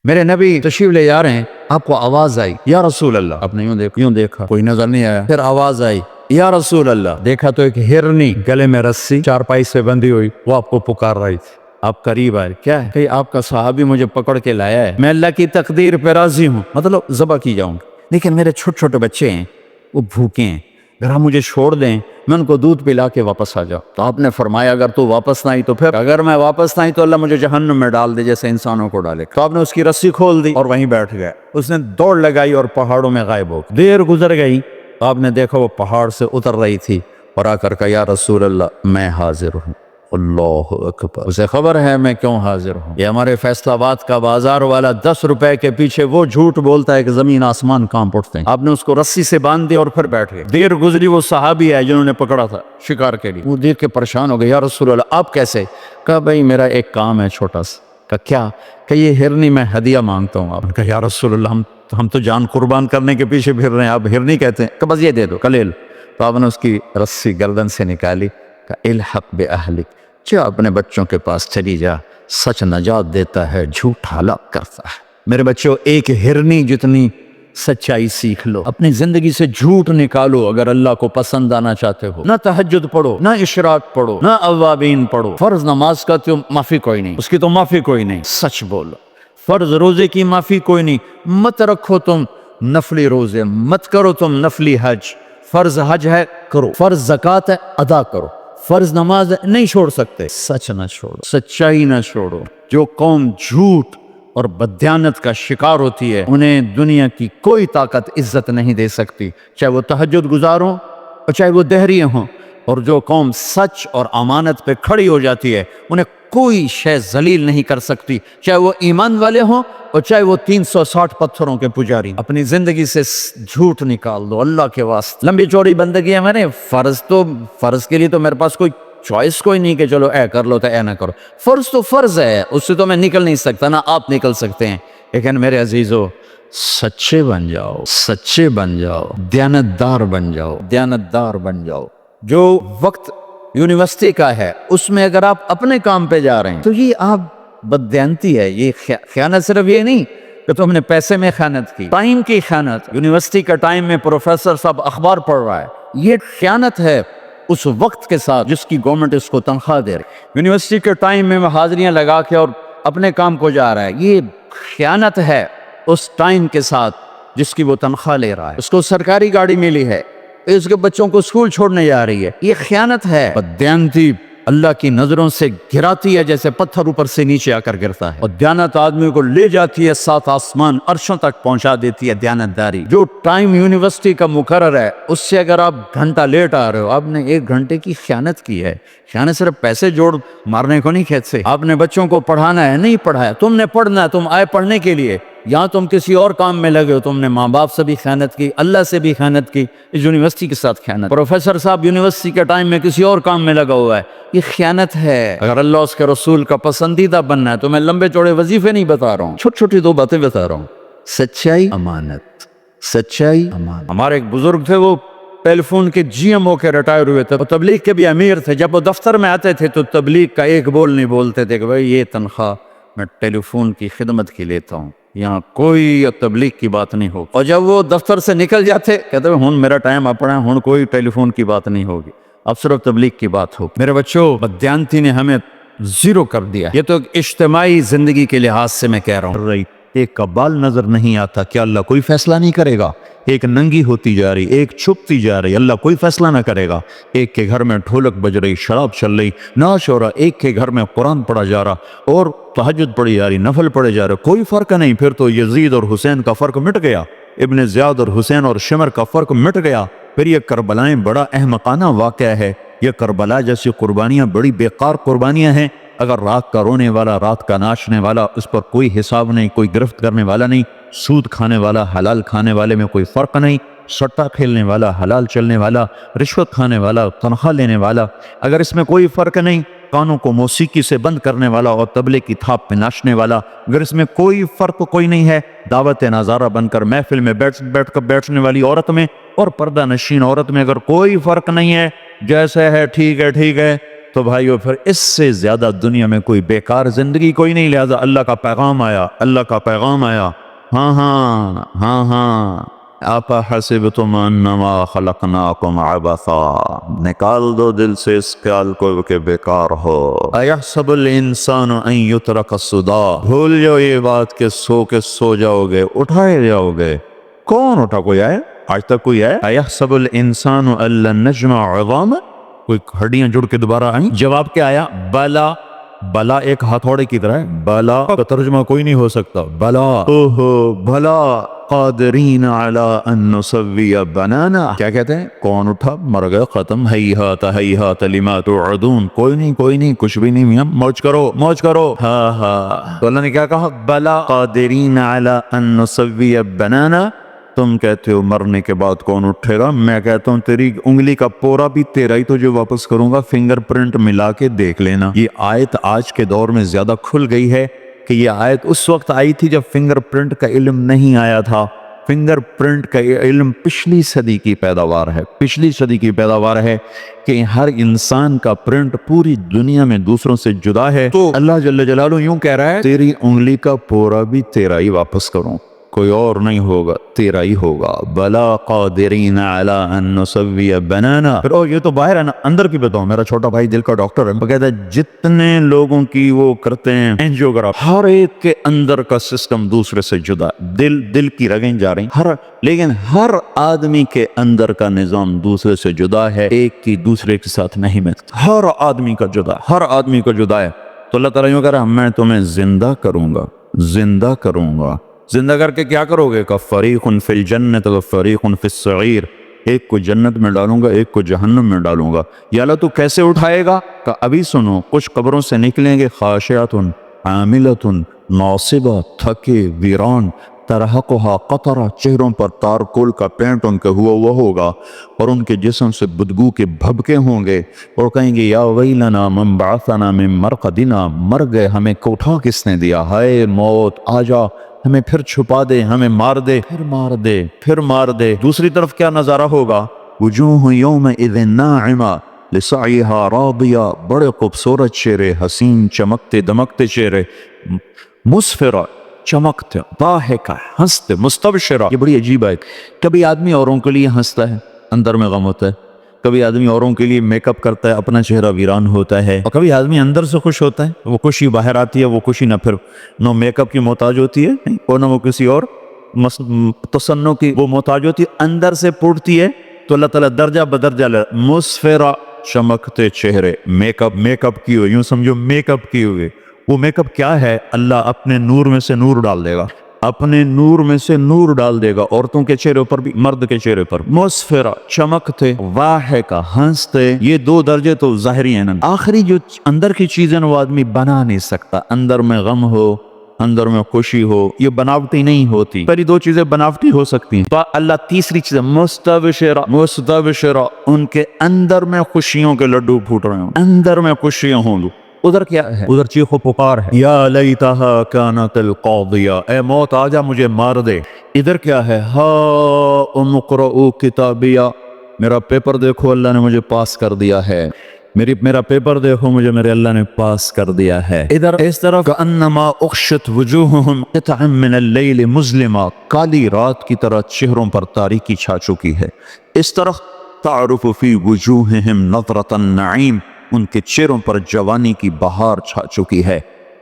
میرے نبی تشریف لے جا رہے ہیں، آپ کو آواز آئی یا رسول اللہ، آپ نے یوں دیکھا، کوئی نظر نہیں آیا، پھر آواز آئی یا رسول اللہ، دیکھا تو ایک ہرنی گلے میں رسی چارپائی سے بندھی ہوئی، وہ آپ کو پکار رہی تھی۔ آپ قریب آئے، کیا ہے کہ آپ کا صحابی مجھے پکڑ کے لایا ہے، میں اللہ کی تقدیر پہ راضی ہوں، مطلب ذبح کی جاؤں گا، لیکن میرے چھوٹے چھوٹے بچے ہیں، وہ بھوکے ہیں، اگر آپ مجھے چھوڑ دیں میں ان کو دودھ پلا کے واپس آ جاؤں۔ تو آپ نے فرمایا اگر تو واپس نہ آئی تو پھر اگر میں واپس نہ آئی تو اللہ مجھے جہنم میں ڈال دے جیسے انسانوں کو ڈالے۔ تو آپ نے اس کی رسی کھول دی اور وہیں بیٹھ گئے، اس نے دوڑ لگائی اور پہاڑوں میں غائب ہو گئی۔ دیر گزر گئی تو آپ نے دیکھا وہ پہاڑ سے اتر رہی تھی اور آ کر کہا یا رسول اللہ میں حاضر ہوں۔ اللہ اکبر، اسے خبر ہے میں کیوں حاضر ہوں۔ یہ ہمارے فیصل آباد کا بازار والا 10 روپے کے پیچھے وہ جھوٹ بولتا ہے کہ زمین آسمان کانپ اٹھتے ہیں۔ آپ نے اس کو رسی سے باندھ دیا اور پھر بیٹھ گئے۔ دیر گزری، وہ صحابی ہے جنہوں نے پکڑا تھا شکار کے لیے، وہ دیکھ کے پریشان ہو گئے، یا رسول اللہ آپ کیسے؟ کہا بھائی میرا ایک کام ہے چھوٹا سا۔ کہا کیا؟ کہ یہ ہرنی میں ہدیہ مانگتا ہوں۔ آپ نے کہا یا رسول اللہ ہم تو جان قربان کرنے کے پیچھے پھر رہے ہیں، آپ ہرنی کہتے ہیں؟ کہ بس یہ دے دو، کلیل۔ تو آپ نے اس کی رسی گردن سے نکالی، کہا الحق باہلک، جو اپنے بچوں کے پاس چلی جا، سچ نجات دیتا ہے، جھوٹ ہلاک کرتا ہے۔ میرے بچوں ایک ہرنی جتنی سچائی سیکھ لو، اپنی زندگی سے جھوٹ نکالو اگر اللہ کو پسند آنا چاہتے ہو۔ نہ تہجد پڑھو، نہ اشراق پڑھو، نہ اوابین پڑھو، فرض نماز کا تو معافی کوئی نہیں، اس کی تو معافی کوئی نہیں، سچ بولو۔ فرض روزے کی معافی کوئی نہیں، مت رکھو تم نفلی روزے، مت کرو تم نفلی حج۔ فرض حج ہے کرو، فرض زکوٰۃ ہے ادا کرو، فرض نماز نہیں چھوڑ سکتے، سچ نہ چھوڑو، سچائی نہ چھوڑو۔ جو قوم جھوٹ اور بددیانت کا شکار ہوتی ہے انہیں دنیا کی کوئی طاقت عزت نہیں دے سکتی، چاہے وہ تہجد گزار ہوں اور چاہے وہ دہریے ہوں۔ اور جو قوم سچ اور امانت پہ کھڑی ہو جاتی ہے انہیں کوئی شے ذلیل نہیں کر سکتی، چاہے وہ ایمان والے ہوں اور چاہے وہ 360 پتھروں کے پجاری۔ اپنی زندگی سے جھوٹ نکال دو اللہ کے واسطے۔ لمبی چوڑی بندگی ہے، میں نے فرض کے لیے تو میرے پاس کوئی چوائس کوئی نہیں کہ چلو اے کر لو تو اے نہ کرو۔ فرض تو فرض ہے، اس سے تو میں نکل نہیں سکتا، نہ آپ نکل سکتے ہیں۔ لیکن میرے عزیزو سچے بن جاؤ، سچے بن جاؤ، دیانتدار بن جاؤ، دیانتدار بن جاؤ۔ جو وقت یونیورسٹی کا ہے اس میں اگر آپ اپنے کام پہ جا رہے ہیں تو یہ آپ بددیانتی ہے، یہ خیانت صرف یہ نہیں کہ تم نے پیسے میں خیانت کی، ٹائم کی خیانت۔ یونیورسٹی کا ٹائم میں پروفیسر صاحب اخبار پڑھ رہا ہے، یہ خیانت ہے اس وقت کے ساتھ جس کی گورنمنٹ اس کو تنخواہ دے رہی۔ یونیورسٹی کے ٹائم میں وہ حاضریاں لگا کے اور اپنے کام کو جا رہا ہے، یہ خیانت ہے اس ٹائم کے ساتھ جس کی وہ تنخواہ لے رہا ہے۔ اس کو سرکاری گاڑی ملی ہے، اس کے بچوں کو اسکول چھوڑنے جا رہی ہے، یہ خیانت ہے۔ بددیانتی اللہ کی نظروں سے گراتی ہے جیسے پتھر اوپر سے نیچے آ کر گرتا ہے، اور دیانت آدمی کو لے جاتی ہے 7 آسمان عرشوں تک پہنچا دیتی ہے۔ دیانتداری جو ٹائم یونیورسٹی کا مقرر ہے اس سے اگر آپ گھنٹہ لیٹ آ رہے ہو، آپ نے 1 گھنٹے کی خیانت کی ہے۔ خیانت صرف پیسے جوڑ مارنے کو نہیں کہتے۔ آپ نے بچوں کو پڑھانا ہے، نہیں پڑھایا، تم نے پڑھنا ہے، تم آئے پڑھنے کے لیے، یہاں تم کسی اور کام میں لگے ہو، تم نے ماں باپ سے بھی خیانت کی، اللہ سے بھی خیانت کی، اس یونیورسٹی کے ساتھ خیانت۔ پروفیسر صاحب یونیورسٹی کے ٹائم میں کسی اور کام میں لگا ہوا ہے، یہ خیانت ہے۔ اگر اللہ اس کے رسول کا پسندیدہ بننا ہے تو میں لمبے چوڑے وظیفے نہیں بتا رہا ہوں، چھوٹی چھوٹی 2 باتیں بتا رہا ہوں۔ سچائی، امانت، سچائی، امانت۔ ہمارے ایک بزرگ تھے، وہ ٹیلی فون کے جی ایم ہو کے ریٹائر ہوئے تھے، تبلیغ کے بھی امیر تھے۔ جب وہ دفتر میں آتے تھے تو تبلیغ کا ایک بول نہیں بولتے تھے کہ بھائی یہ تنخواہ میں ٹیلی فون کی خدمت کی لیتا ہوں، یہاں کوئی تبلیغ کی بات نہیں ہوگی۔ اور جب وہ دفتر سے نکل جاتے کہتے ہیں ہن میرا ٹائم اپنا ہے، ہن کوئی ٹیلی فون کی بات نہیں ہوگی، اب صرف تبلیغ کی بات ہو۔ میرے بچوں بددیانتی نے ہمیں زیرو کر دیا۔ یہ تو ایک اجتماعی زندگی کے لحاظ سے میں کہہ رہا ہوں۔ ایک کا بال نظر نہیں آتا، کیا اللہ کوئی فیصلہ نہیں کرے گا؟ ایک ننگی ہوتی جا رہی، ایک چھپتی جا رہی، اللہ کوئی فیصلہ نہ کرے گا؟ ایک کے گھر میں ڈھولک بج رہی، شراب چل رہی، ناش ہو رہا، ایک کے گھر میں قرآن پڑھا جا رہا اور تہجد پڑھی جا رہی، نفل پڑھے جا رہے، کوئی فرق نہیں۔ پھر تو یزید اور حسین کا فرق مٹ گیا، ابن زیاد اور حسین اور شمر کا فرق مٹ گیا۔ پھر یہ کربلائیں بڑا احمقانہ واقعہ ہے، یہ کربلا جیسی قربانیاں بڑی بیکار قربانیاں ہیں۔ اگر رات کا رونے والا، رات کا ناچنے والا، اس پر کوئی حساب نہیں، کوئی گرفت کرنے والا نہیں، سود کھانے والا، حلال کھانے والے میں کوئی فرق نہیں، سٹا کھیلنے والا، حلال چلنے والا، رشوت کھانے والا، تنخواہ لینے والا، اگر اس میں کوئی فرق نہیں، کانوں کو موسیقی سے بند کرنے والا اور طبلے کی تھاپ پہ ناچنے والا، اگر اس میں کوئی فرق کوئی نہیں ہے، دعوت نظارہ بن کر محفل میں بیٹھنے والی عورت میں اور پردہ نشین عورت میں اگر کوئی فرق نہیں ہے، جیسے ہے ٹھیک ہے ٹھیک ہے، تو بھائیو پھر اس سے زیادہ دنیا میں کوئی بیکار زندگی کوئی نہیں، لہذا اللہ کا پیغام آیا، اللہ کا پیغام آیا، ہاں ہاں ہاں ہاں، آپ حسبتم انما خلقناکم عبثا، نکال دو دل سے اس خیال کو کہ بیکار ہو۔ ایحسب الانسان ان یترک سدی، بھول جاؤ یہ بات کہ سو جاؤ گے، اٹھائے جاؤ گے۔ کون اٹھا؟ کوئی آئے؟ آج تک کوئی ہے؟ ایحسب الانسان ان لن نجمع عظامہ، کوئی ہڈیاں جڑ کے دوبارہ آئیں؟ جواب کیا آیا؟ بلا۔ بلا ایک ہتھوڑے کی طرح ہے، بلا کا ترجمہ کوئی نہیں ہو سکتا، بلا، اوہو بلا، قادرین علی ان نسوی بنانا۔ کیا کہتے ہیں؟ کون اٹھا؟ مر گئے، ختم، ہیہات لما توعدون، کوئی نہیں، کچھ بھی نہیں، میاں موج کرو موج کرو، ہاں ہاں۔ تو اللہ نے کیا کہا؟ بلا قادرین علی ان نسوی بنانا۔ تم کہتے ہو مرنے کے بعد کون اٹھے گا، میں کہتا ہوں تیری انگلی کا پورا بھی تیرا ہی تو جو واپس کروں گا، فنگر پرنٹ ملا کے دیکھ لینا۔ یہ آیت آج کے دور میں زیادہ کھل گئی ہے کہ یہ آیت اس وقت آئی تھی جب فنگر پرنٹ کا علم نہیں آیا تھا۔ فنگر پرنٹ کا علم پچھلی صدی کی پیداوار ہے، پچھلی صدی کی پیداوار ہے کہ ہر انسان کا پرنٹ پوری دنیا میں دوسروں سے جدا ہے۔ تو اللہ جل جلالہ یوں کہہ رہا ہے تیری انگلی کا پورا بھی تیرا ہی واپس کروں، کوئی اور نہیں ہوگا، تیرا ہی ہوگا۔ بلا قادرین علی ان نسوی بنانا۔ پھر یہ تو باہر ہے نا، اندر کی بتاؤں، میرا چھوٹا بھائی دل کا ڈاکٹر ہے، وہ کہتا ہے جتنے لوگوں کی وہ کرتے ہیں اینجیوگراف، ہر ایک کے اندر کا سسٹم دوسرے سے جدا، دل کی رگیں جا رہی، لیکن ہر آدمی کے اندر کا نظام دوسرے سے جدا ہے، ایک کی دوسرے کے ساتھ نہیں ملتا، ہر آدمی کا جدا، ہر آدمی کا جدا ہے۔ تو اللہ تعالیٰ یوں کہہ رہا ہے میں تمہیں زندہ کروں گا، زندہ کروں گا، زندہ کر کے کیا کرو گے؟ کہ فریق فی الجنت و فریق فی السعیر، ایک کو جنت میں ڈالوں گا، ایک کو جہنم میں ڈالوں گا۔ یا اللہ تو کیسے اٹھائے گا؟ کہ ابھی سنو، کچھ قبروں سے نکلیں گے خاشعۃ عاملۃ ناصبہ، تھکے ویران، ترہقھا قطرہ، چہروں پر تارکول کا پینٹ ان کے ہوا ہوگا، اور ان کے جسم سے بدبو کے بھبکے ہوں گے، اور کہیں گے یا ویلنا من بعثنا من مرقدنا، مر گئے، ہمیں اٹھا کس نے دیا، ہائے موت آ جا، ہمیں پھر چھپا دے، ہمیں مار دے، پھر مار دے، پھر مار دے۔ دوسری طرف کیا نظارہ ہوگا؟ وجوہ یومئذ ناعمہ لسعیہا راضیہ، بڑے خوبصورت چہرے، حسین چمکتے دمکتے چہرے، مسفرہ، چمکتے، ضاحکہ، ہنستے، مستبشرہ۔ یہ بڑی عجیب ہے، کبھی آدمی اوروں کے لیے ہنستا ہے، اندر میں غم ہوتا ہے، کبھی آدمی اوروں کے لیے میک اپ کرتا ہے، اپنا چہرہ ویران ہوتا ہے، اور کبھی آدمی اندر سے خوش ہوتا ہے، وہ خوشی باہر آتی ہے، وہ خوشی نہ پھر نو میک اپ کی محتاج ہوتی ہے اور نہ وہ کسی اور تصنع کی وہ محتاج ہوتی ہے، اندر سے پھوٹتی ہے۔ تو اللہ تعالیٰ درجہ بدرجہ مسفرہ، چمکتے چہرے، میک اپ کی ہوئی، یوں سمجھو میک اپ کی ہوئی۔ وہ میک اپ کیا ہے؟ اللہ اپنے نور میں سے نور ڈال دے گا، اپنے نور میں سے نور ڈال دے گا، عورتوں کے چہرے پر بھی، مرد کے چہرے پر، مسفرہ، چمکتے، ضاحکہ، ہنستے۔ یہ دو درجے تو ظاہری ہیں نا، آخری جو اندر کی چیزیں وہ آدمی بنا نہیں سکتا، اندر میں غم ہو، اندر میں خوشی ہو، یہ بناوٹی نہیں ہوتی۔ پہلی دو چیزیں بناوٹی ہو سکتی ہیں، تو اللہ تیسری چیز مستبشرہ، ان کے اندر میں خوشیوں کے لڈو پھوٹ رہے ہوں، اندر میں خوشیاں ہوں گی۔ ادھر کیا ہے؟ ادھر چیخ و پکار ہے، یا لیتہا کانت القاضیہ، اے موت آجا مجھے مار دے۔ ادھر کیا ہے؟ ہاؤم اقرؤوا کتابیہ، میرا پیپر دیکھو، اللہ نے مجھے پاس کر دیا ہے، میرا پیپر دیکھو، مجھے میرے اللہ نے پاس کر دیا ہے۔ ادھر اس طرف کأنما اغشت وجوہہم قطعا من اللیل مظلمہ، کالی رات کی طرح چہروں پر تاریکی چھا چکی ہے۔ اس طرف تعرف فی وجوہہم نظرۃ النعیم، ان کے چہروں پر جوانی کی بہار چھا چکی ہے۔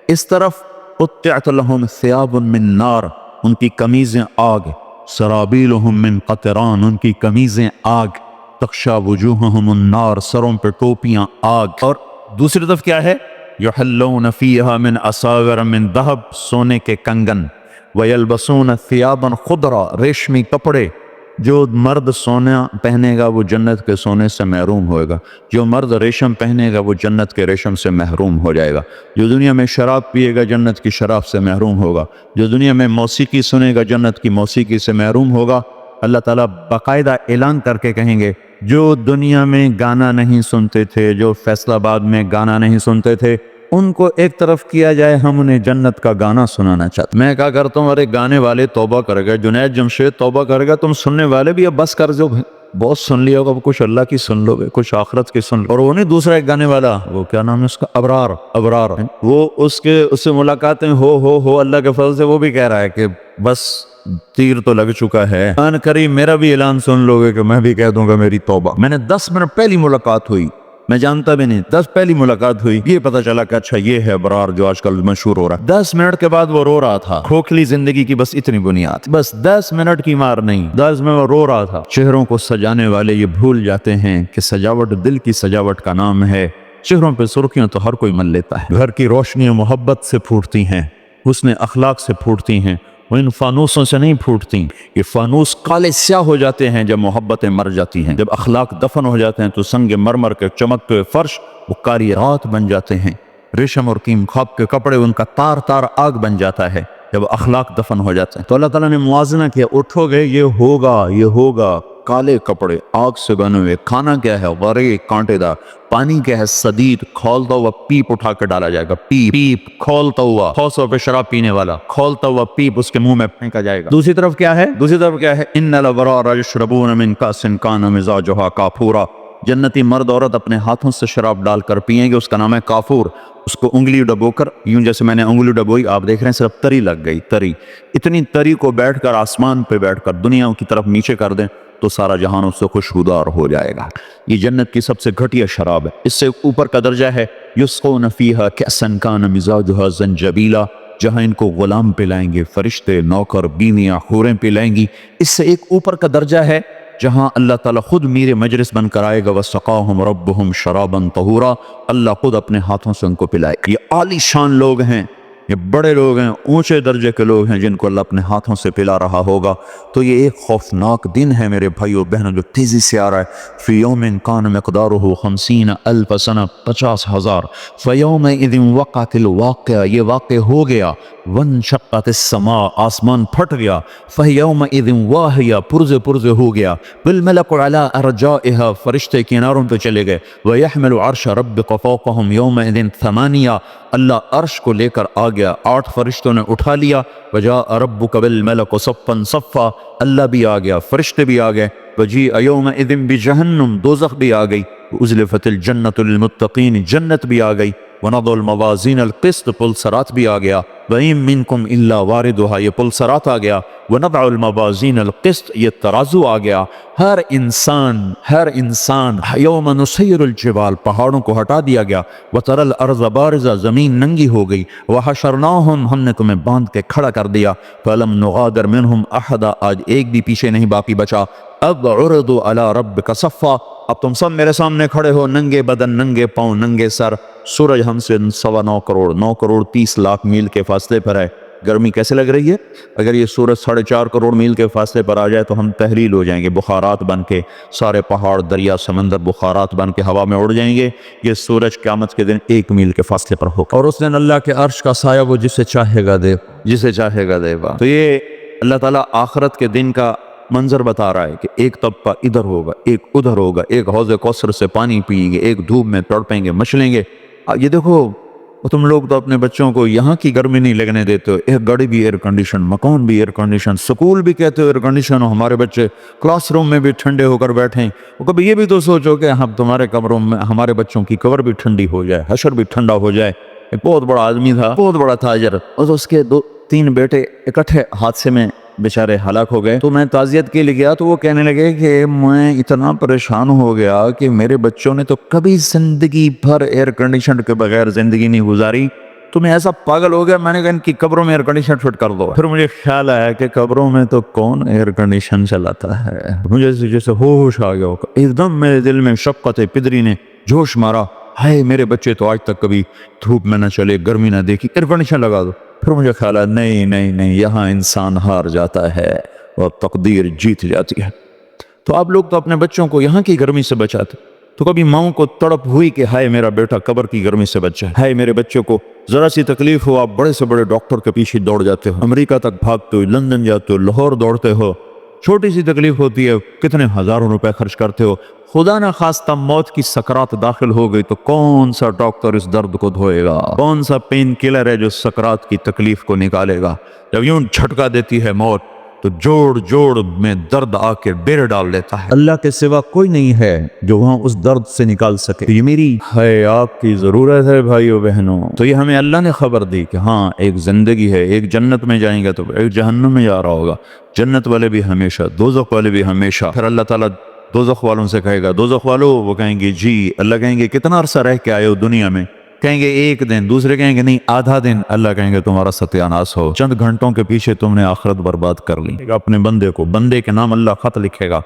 اس طرف قطعت لہم ثیاب من نار، ان کی قمیضیں آگ، سرابیلہم من قطران، ان کی قمیضیں آگ، تخشا وجوہہم النار، سروں پہ ٹوپیاں آگ۔ اور دوسری طرف کیا ہے؟ یحلون فیہا من اساور من ذہب، سونے کے کنگن، ویلبسون ثیابا خضرا، ریشمی کپڑے۔ جو مرد سونا پہنے گا وہ جنت کے سونے سے محروم ہوئے گا، جو مرد ریشم پہنے گا وہ جنت کے ریشم سے محروم ہو جائے گا، جو دنیا میں شراب پیے گا جنت کی شراب سے محروم ہوگا، جو دنیا میں موسیقی سنے گا جنت کی موسیقی سے محروم ہوگا۔ اللہ تعالیٰ باقاعدہ اعلان کر کے کہیں گے جو دنیا میں گانا نہیں سنتے تھے، جو فیصل آباد میں گانا نہیں سنتے تھے، ان کو ایک طرف کیا جائے، ہم انہیں جنت کا گانا سنانا چاہتے۔ میں کہا کرتا ہوں ارے گانے والے توبہ کر گئے، جنید جمشید توبہ کر گئے، تم سننے والے بھی اب بس کر دو، بہت سن لیا ہوگا، کچھ اللہ کی سن لو گے، کچھ آخرت کی سن لو۔ اور وہ نہیں دوسرا ایک گانے والا، وہ کیا نام ہے اس کا، ابرار، ابرار، وہ اس سے ملاقاتیں ہو اللہ کے فضل سے وہ بھی کہہ رہا ہے کہ بس تیر تو لگ چکا ہے، قرآن کریم میرا بھی اعلان سن لو گے کہ میں بھی کہہ دوں گا میری توبہ۔ میں نے 10 منٹ پہلی ملاقات ہوئی، میں جانتا بھی نہیں، 10 پہلی ملاقات ہوئی، یہ پتا چلا کہ اچھا یہ ہے ابرار جو آج کل مشہور ہو رہا ہے۔ 10 منٹ کے بعد وہ رو رہا تھا، کھوکھلی زندگی کی بس اتنی بنیاد، بس 10 منٹ کی مار نہیں، 10 میں وہ رو رہا تھا۔ چہروں کو سجانے والے یہ بھول جاتے ہیں کہ سجاوٹ دل کی سجاوٹ کا نام ہے۔ چہروں پہ سرخیاں تو ہر کوئی من لیتا ہے، گھر کی روشنیاں محبت سے پھوٹتی ہیں، حسن اخلاق سے پھوٹتی ہیں، وہ ان فانوسوں سے نہیں پھوٹتی۔ یہ فانوس کالے سیاہ ہو جاتے ہیں جب محبتیں مر جاتی ہیں، جب اخلاق دفن ہو جاتے ہیں تو سنگ مرمر کے چمکتے ہوئے فرش وہ کاری رات بن جاتے ہیں، ریشم اور قیم خواب کے کپڑے ان کا تار تار آگ بن جاتا ہے جب اخلاق دفن ہو جاتے ہیں۔ تو اللہ تعالیٰ نے موازنہ کیا، اٹھو گے یہ ہوگا، کالے کپڑے آگ سے بنے ہوئے، کھانا کیا ہے غرے کانٹے دار، پانی کیا ہے صدید، کھولتا ہوا پیپ اٹھا کے ڈالا جائے گا، پیپ کھولتا ہوا، خوصوں پہ شراب پینے والا کھولتا ہوا پیپ اس کے منہ میں پھینکا جائے گا۔ دوسری طرف کیا ہے ان الابرار یشربون من کاس کان مزاجها کافورا، جنتی مرد عورت اپنے ہاتھوں سے شراب ڈال کر پیئیں گے، اس کا نام ہے کافور۔ اس کو انگلی ڈبو کر، یوں جیسے میں نے انگلی ڈبوئی، آپ دیکھ رہے ہیں صرف تری لگ گئی، تری، اتنی تری کو بیٹھ کر آسمان پہ بیٹھ کر دنیا کی طرف نیچے کر دیں تو سارا جہان اس سے خوشبودار ہو جائے گا۔ یہ جنت کی سب سے گھٹیا شراب ہے۔ اس سے اوپر کا درجہ ہے یسقون فیہا کأسا کان مزاجها زنجبیلا، جہاں ان کو غلام پلائیں گے، فرشتے، نوکر، بینیاں، حوریں پلائیں گی۔ اس سے ایک اوپر کا درجہ ہے جہاں اللہ تعالیٰ خود میر مجلس بن کر آئے گا، وَسَقَاهُمْ رَبُّهُمْ شَرَابًا طَهُورًا، اللہ خود اپنے ہاتھوں سے ان کو پلائے گا۔ یہ عالی شان لوگ ہیں، یہ بڑے لوگ ہیں، اونچے درجے کے لوگ ہیں جن کو اللہ اپنے ہاتھوں سے پلا رہا ہوگا۔ تو یہ ایک خوفناک دن ہے میرے بھائیو بہنوں جو تیزی سے آ رہا ہے۔ فی یوم کان مقدارہ 50,000 سنہ، 50,000، فیومئذ وقعت الواقعہ، یہ واقع ہو گیا، وانشقت السماء، آسمان پھٹ گیا، فیومئذ واہیہ، پرزے پرزے ہو گیا، والملک علی ارجائها، فرشتے کناروں پہ چلے گئے، ویحمل عرش ربک فوقہم یومئذ 8، اللہ عرش کو لے کر آ گیا، 8 فرشتوں نے اٹھا لیا، وجاء ربک بالملک صفا صفا، اللہ بھی آ گیا، فرشتے بھی آ گئے، وجیء یومئذ بجہنم، دوزخ بھی آ گئی، ازلفت الجنت للمتقین، جنت بھی آ گئی، ونضع الموازین القسط، پلسرات بھی آ گیا، وَإِن مِّنكُمْ إِلَّا وَارِدُهَا، یہ پلسرات آ گیا، وَنَضْعُ الْمَوَازِينَ الْقِسْطَ، یہ ترازو آ گیا، ہر انسان یوم نسیر الجبال، پہاڑوں کو ہٹا دیا گیا، وَتَرَى الْأَرْضَ بَارِزَةً، زمین ننگی ہو گئی، وَحَشَرْنَاهُمْ، ہم نے تمہیں باندھ کے کھڑا کر دیا، فَلَمْ نُغَادِرْ مِنْهُمْ أَحَدًا، آج ایک بھی پیچھے نہیں باقی بچا، اب عُرِضُوا عَلَى رَبِّكَ صَفًّا، اب تم سب میرے سامنے کھڑے ہو، ننگے بدن، ننگے پاؤں، ننگے سر، سورج ہم سے 9 کروڑ 30 لاکھ میل کے فاصلے پر ہے۔ گرمی کیسے لگ رہی ہے؟ اگر یہ سورج 4.5 کروڑ میل کے فاصلے پر آ جائے تو ہم تحلیل ہو جائیں گے، بخارات بن کے، سارے پہاڑ، دریا، سمندر بخارات بن کے ہوا میں اڑ جائیں گے۔ یہ سورج قیامت کے دن 1 میل کے فاصلے پر ہوگا، اور اس دن اللہ کے عرش کا سایہ وہ جسے چاہے گا دے، جسے چاہے گا دے گا۔ تو یہ اللہ تعالیٰ آخرت کے دن کا منظر بتا رہا ہے کہ ایک طبقہ ادھر ہوگا، ایک ادھر ہوگا، ایک حوض کوثر سے پانی پئیں گے، ایک دھوپ میں تڑپیں گے، مچلیں گے۔ یہ دیکھو، تم لوگ تو اپنے بچوں کو یہاں کی گرمی نہیں لگنے دیتے ہو، ایک گاڑی بھی ایئر کنڈیشن، مکان بھی ایئر کنڈیشن، سکول بھی کہتے ہو ایئر کنڈیشن ہو، ہمارے بچے کلاس روم میں بھی ٹھنڈے ہو کر بیٹھیں۔ وہ کبھی یہ بھی تو سوچو کہ ہم تمہارے کمروں میں ہمارے بچوں کی کور بھی ٹھنڈی ہو جائے، حشر بھی ٹھنڈا ہو جائے۔ ایک بہت بڑا آدمی تھا، بہت بڑا تاجر، اور اس کے 2-3 بیٹے اکٹھے حادثے میں بیچارے ہلاک ہو گئے۔ تو میں تعزیت کے لیے گیا تو وہ کہنے لگے کہ میں اتنا پریشان ہو گیا کہ میرے بچوں نے تو کبھی زندگی بھر ایئر کنڈیشن کے بغیر زندگی نہیں گزاری، تو میں ایسا پاگل ہو گیا، میں نے کہا ان کی قبروں میں ایئر کنڈیشن فٹ کر دو۔ پھر مجھے خیال آیا کہ قبروں میں تو کون ایئر کنڈیشن چلاتا ہے، مجھے جیسے ہوش آ گیا، ایک دم میرے دل میں شفقت پدری نے جوش مارا، ہائے میرے بچے تو آج تک کبھی دھوپ میں نہ چلے، گرمی نہ دیکھی، ایئر کنڈیشن لگا دو۔ پھر مجھے خیال آیا نہیں، یہاں انسان ہار جاتا ہے اور تقدیر جیت جاتی ہے۔ تو آپ لوگ تو اپنے بچوں کو یہاں کی گرمی سے بچاتے، تو کبھی ماؤں کو تڑپ ہوئی کہ ہائے میرا بیٹا قبر کی گرمی سے بچ جائے، ہائے میرے بچے کو ذرا سی تکلیف ہو، آپ بڑے سے بڑے ڈاکٹر کے پیچھے دوڑ جاتے ہو، امریکہ تک بھاگتے ہو، لندن جاتے ہو، لاہور دوڑتے ہو، چھوٹی سی تکلیف ہوتی ہے کتنے ہزاروں روپے خرچ کرتے ہو، خدا نہ خواستہ موت کی سکرات داخل ہو گئی تو کون سا ڈاکٹر اس درد کو دھوئے گا، کون سا پین کلر ہے جو سکرات کی تکلیف کو نکالے گا؟ جب یوں جھٹکا دیتی ہے موت تو جوڑ جوڑ میں درد آ کے ڈیر ڈال لیتا ہے۔ اللہ کے سوا کوئی نہیں ہے جو وہاں اس درد سے نکال سکے۔ یہ میری ہے آپ کی ضرورت ہے بھائیو بہنوں۔ تو یہ ہمیں اللہ نے خبر دی کہ ہاں ایک زندگی ہے، ایک جنت میں جائیں گے تو ایک جہنم میں جا رہا ہوگا، جنت والے بھی ہمیشہ، دوزخ والے بھی ہمیشہ۔ پھر اللہ تعالیٰ دوزخ والوں سے کہے گا دوزخ والو، وہ کہیں گے جی، اللہ کہیں گے کتنا عرصہ رہ کے آئے ہو دنیا میں؟ کہیں گے ایک دن، دوسرے کہیں گے نہیں آدھا دن، اللہ کہیں گے تمہارا ستیاناس ہو، چند گھنٹوں کے پیچھے تم نے آخرت برباد کر لی۔ اپنے بندے کو، بندے کے نام اللہ خط لکھے گا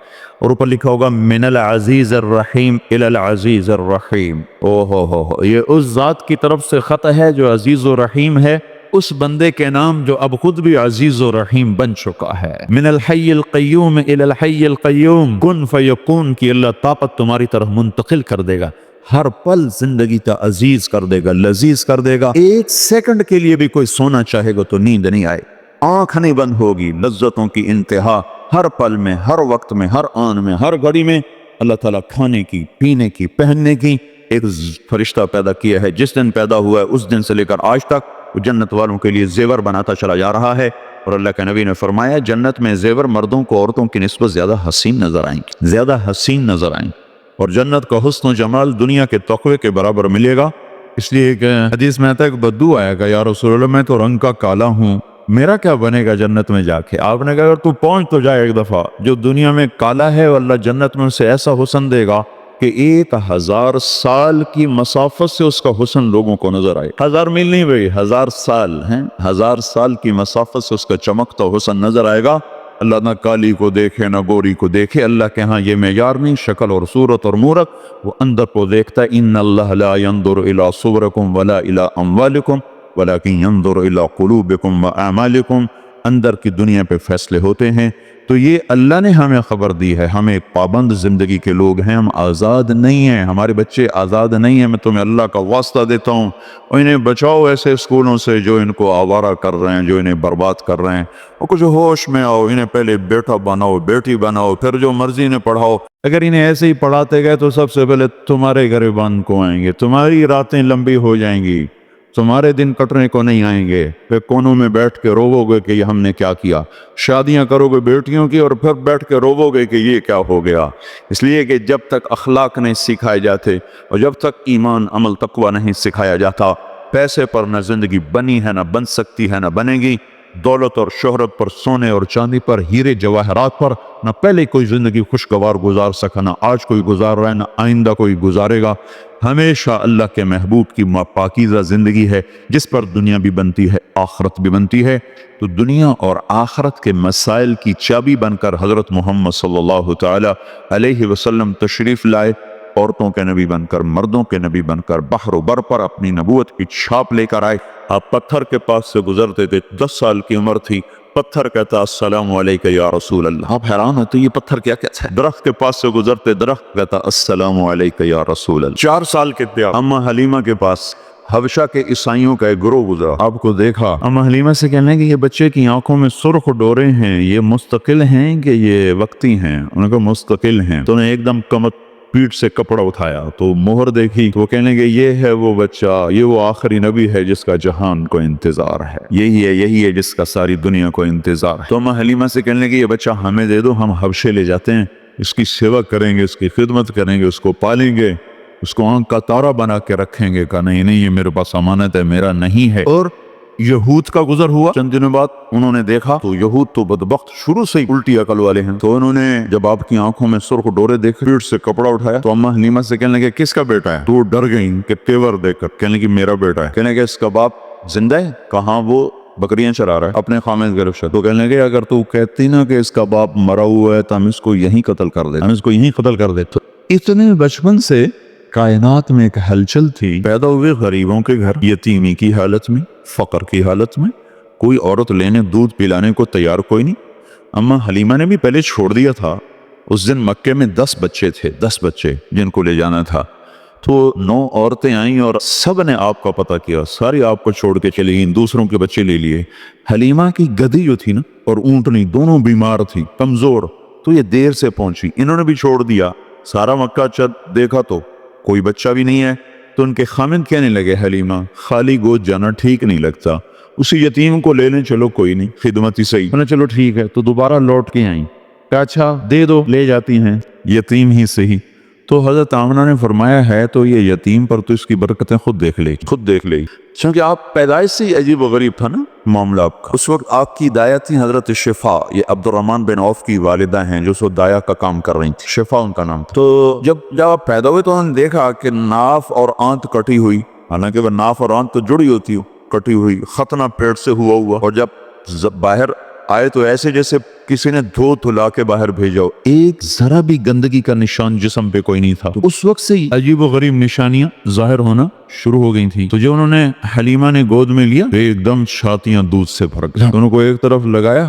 اور اوپر لکھا ہوگا من العزیز الرحیم الی العزیز الرحیم۔ ہو یہ اس ذات کی طرف سے خط ہے جو عزیز و رحیم ہے، اس بندے کے نام جو اب خود بھی عزیز و رحیم بن چکا ہے۔ من الحی القیوم الی الحی القیوم، کن فیکون کی اللہ طاقت تمہاری طرف منتقل کر دے گا، ہر پل زندگی کا عزیز کر دے گا، لذیذ کر دے گا۔ ایک سیکنڈ کے لیے بھی کوئی سونا چاہے گا تو نیند نہیں آئے، آنکھ نہیں بند ہوگی، لذتوں کی انتہا ہر پل میں، ہر وقت میں، ہر آن میں، ہر گھڑی میں۔ اللہ تعالیٰ کھانے کی، پینے کی، پہننے کی ایک فرشتہ پیدا کیا ہے، جس دن پیدا ہوا ہے اس دن سے لے کر آج تک وہ جنت والوں کے لیے زیور بناتا چلا جا رہا ہے۔ اور اللہ کے نبی نے فرمایا جنت میں زیور مردوں کو عورتوں کی نسبت زیادہ حسین نظر آئیں گے، زیادہ حسین نظر آئیں گے، اور جنت کا حسن و جمال دنیا کے تقوی کے برابر ملے گا۔ اس لیے کہ حدیث میں آتا ہے کہ بدو آئے گا، یا رسول اللہ میں تو رنگ کا کالا ہوں، میرا کیا بنے گا جنت میں جا کے؟ آپ نے کہا اگر تو پہنچ تو جائے ایک دفعہ، جو دنیا میں کالا ہے اللہ جنت میں اسے ایسا حسن دے گا کہ 1000 سال کی مسافت سے اس کا حسن لوگوں کو نظر آئے۔ 1000 میل نہیں بھائی، 1000 سال ہیں، 1000 سال کی مسافت سے اس کا چمکتا حسن نظر آئے گا۔ اللہ نہ کالی کو دیکھے نہ گوری کو دیکھے، اللہ کے ہاں یہ معیار نہیں، شکل اور صورت اور مورت، وہ اندر کو دیکھتا ہے۔ ان اللہ لا ينظر الى صورکم ولا الى اموالکم ولكن ينظر الى قلوبکم واعمالکم، اندر کی دنیا پہ فیصلے ہوتے ہیں۔ تو یہ اللہ نے ہمیں خبر دی ہے، ہم ایک پابند زندگی کے لوگ ہیں، ہم آزاد نہیں ہیں، ہمارے بچے آزاد نہیں ہیں۔ میں تمہیں اللہ کا واسطہ دیتا ہوں، اور انہیں بچاؤ ایسے اسکولوں سے جو ان کو آوارہ کر رہے ہیں، جو انہیں برباد کر رہے ہیں، اور کچھ ہوش میں آؤ، انہیں پہلے بیٹا بناؤ، بیٹی بناؤ، پھر جو مرضی انہیں پڑھاؤ۔ اگر انہیں ایسے ہی پڑھاتے گئے تو سب سے پہلے تمہارے گریبان کو آئیں گے، تمہاری راتیں لمبی ہو جائیں گی، تمہارے دن کٹنے کو نہیں آئیں گے، پھر کونوں میں بیٹھ کے روو گے کہ یہ ہم نے کیا کیا، شادیاں کرو گے بیٹیوں کی اور پھر بیٹھ کے روو گے کہ یہ کیا ہو گیا۔ اس لیے کہ جب تک اخلاق نہیں سکھائے جاتے اور جب تک ایمان عمل تقوی نہیں سکھایا جاتا، پیسے پر نہ زندگی بنی ہے، نہ بن سکتی ہے، نہ بنے گی۔ دولت اور شہرت پر، سونے اور چاندی پر، ہیرے جواہرات پر نہ پہلے کوئی زندگی خوشگوار گزار سکا، نہ آج کوئی گزار رہا ہے، نہ آئندہ کوئی گزارے گا۔ ہمیشہ اللہ کے محبوب کی پاکیزہ زندگی ہے جس پر دنیا بھی بنتی ہے، آخرت بھی بنتی ہے۔ تو دنیا اور آخرت کے مسائل کی چابی بن کر حضرت محمد صلی اللہ تعالی علیہ وسلم تشریف لائے، عورتوں کے نبی بن کر، مردوں کے نبی بن کر، بحر و بر پر اپنی نبوت کی چھاپ لے کر آئے۔ آپ پتھر کے پاس سے گزرتے تھے، 10 سال کی عمر تھی، پتھر کہتا السلام علیکم یا رسول اللہ۔ آپ حیران ہوتے یہ پتھر کیا کہتا ہے؟ درخت کے پاس سے گزرتے، درخت کہتا السلام علیکم یا رسول اللہ۔ 4 سال کے تھے، اما حلیمہ کے پاس حبشہ کے عیسائیوں کا ایک گروہ گزرا، آپ کو دیکھا، اما حلیمہ سے کہنے کہ یہ بچے کی آنکھوں میں سرخ ڈورے ہیں، یہ مستقل ہیں کہ یہ وقتی ہیں؟ انہوں نے کہا مستقل ہیں۔ تو انہیں ایک دم پیٹ سے کپڑا اٹھایا تو مہر دیکھی، تو وہ کہنے کہ یہ ہے وہ بچہ، یہ وہ آخری نبی ہے جس کا جہان کو انتظار ہے، یہی ہے جس کا ساری دنیا کو انتظار ہے۔ تو اما حلیمہ سے کہنے کہ یہ بچہ ہمیں دے دو، ہم حبشے لے جاتے ہیں، اس کی سیوا کریں گے، اس کی خدمت کریں گے، اس کو پالیں گے، اس کو آنکھ کا تارا بنا کے رکھیں گے۔ کہا نہیں یہ میرے پاس امانت ہے، میرا نہیں ہے۔ اور یہود کا گزر ہوا، چند دنوں بعد انہوں نے دیکھا تو یہود تو بدبخت شروع سے ہی الٹی عقل والے ہیں، تو انہوں نے جب آپ کی آنکھوں میں سرخ ڈورے دیکھے، پیٹ سے کپڑا اٹھایا، تو اما حلیمہ سے کہنے لگے کس کا بیٹا ہے؟ تو وہ ڈر گئی کہ تیور دیکھ کر، کہنے لگی میرا بیٹا ہے۔ کہنے لگے اس کا باپ زندہ ہے؟ کہاں وہ بکریاں چرا رہا ہے اپنے خامد گرفت۔ تو کہنے لگے اگر تو کہتی نا کہ اس کا باپ مرا ہوا ہے تو ہم اس کو یہیں قتل کر دیں، ہم اس کو یہیں قتل کر دیں۔ تو اتنے بچپن سے کائنات میں ایک ہلچل تھی، پیدا ہوئے غریبوں کے گھر، یتیمی کی حالت میں، فقر کی حالت میں، کوئی عورت لینے دودھ پلانے کو تیار کوئی نہیں۔ اما حلیمہ نے بھی پہلے چھوڑ دیا تھا، اس دن مکے میں 10 بچے تھے، 10 بچے جن کو لے جانا تھا، تو 9 عورتیں آئیں اور سب نے آپ کا پتہ کیا، ساری آپ کو چھوڑ کے چلی گئیں، دوسروں کے بچے لے لیے۔ حلیمہ کی گدھی جو تھی نا اور اونٹنی دونوں بیمار تھی، کمزور، تو یہ دیر سے پہنچی، انہوں نے بھی چھوڑ دیا۔ سارا مکہ دیکھا تو کوئی بچہ بھی نہیں ہے، تو ان کے خامد کہنے لگے حلیمہ خالی گود جانا ٹھیک نہیں لگتا، اسی یتیم کو لے لیں، چلو کوئی نہیں، خدمت ہی صحیح. انہوں نے چلو ٹھیک ہے. تو دوبارہ لوٹ کے آئیں، کہا اچھا دے دو، لے جاتی ہیں، یتیم ہی صحیح. تو حضرت آمنہ نے فرمایا ہے تو یہ یتیم پر تو اس کی برکتیں خود دیکھ لے، خود دیکھ لے. چونکہ آپ پیدائش سے ہی عجیب و غریب تھا نا معاملہ آپ کا. اس وقت آپ کی دایا تھی حضرت شفا، یہ عبد الرحمن بن عوف کی والدہ ہیں جو سو دایا کا کام کر رہی تھی، شفا ان کا نام تھا. تو جب آپ پیدا ہوئے تو انہوں نے دیکھا کہ ناف اور آنت کٹی ہوئی، حالانکہ وہ ناف اور آنت تو جڑی ہوتی ہو، کٹی ہوئی، ختنہ پیٹ سے ہوا. اور جب باہر آئے تو ایسے جیسے کسی نے دھو دھلا کے باہر بھیجا ہو، ایک ذرا بھی گندگی کا نشان جسم پہ کوئی نہیں تھا. تو اس وقت سے ہی عجیب و غریب نشانیاں ظاہر ہونا شروع ہو گئی تھیں. تو جو انہوں نے حلیمہ نے گود میں لیا تو ایک دم چھاتیاں دودھ سے بھر گئی. انہوں کو ایک طرف لگایا،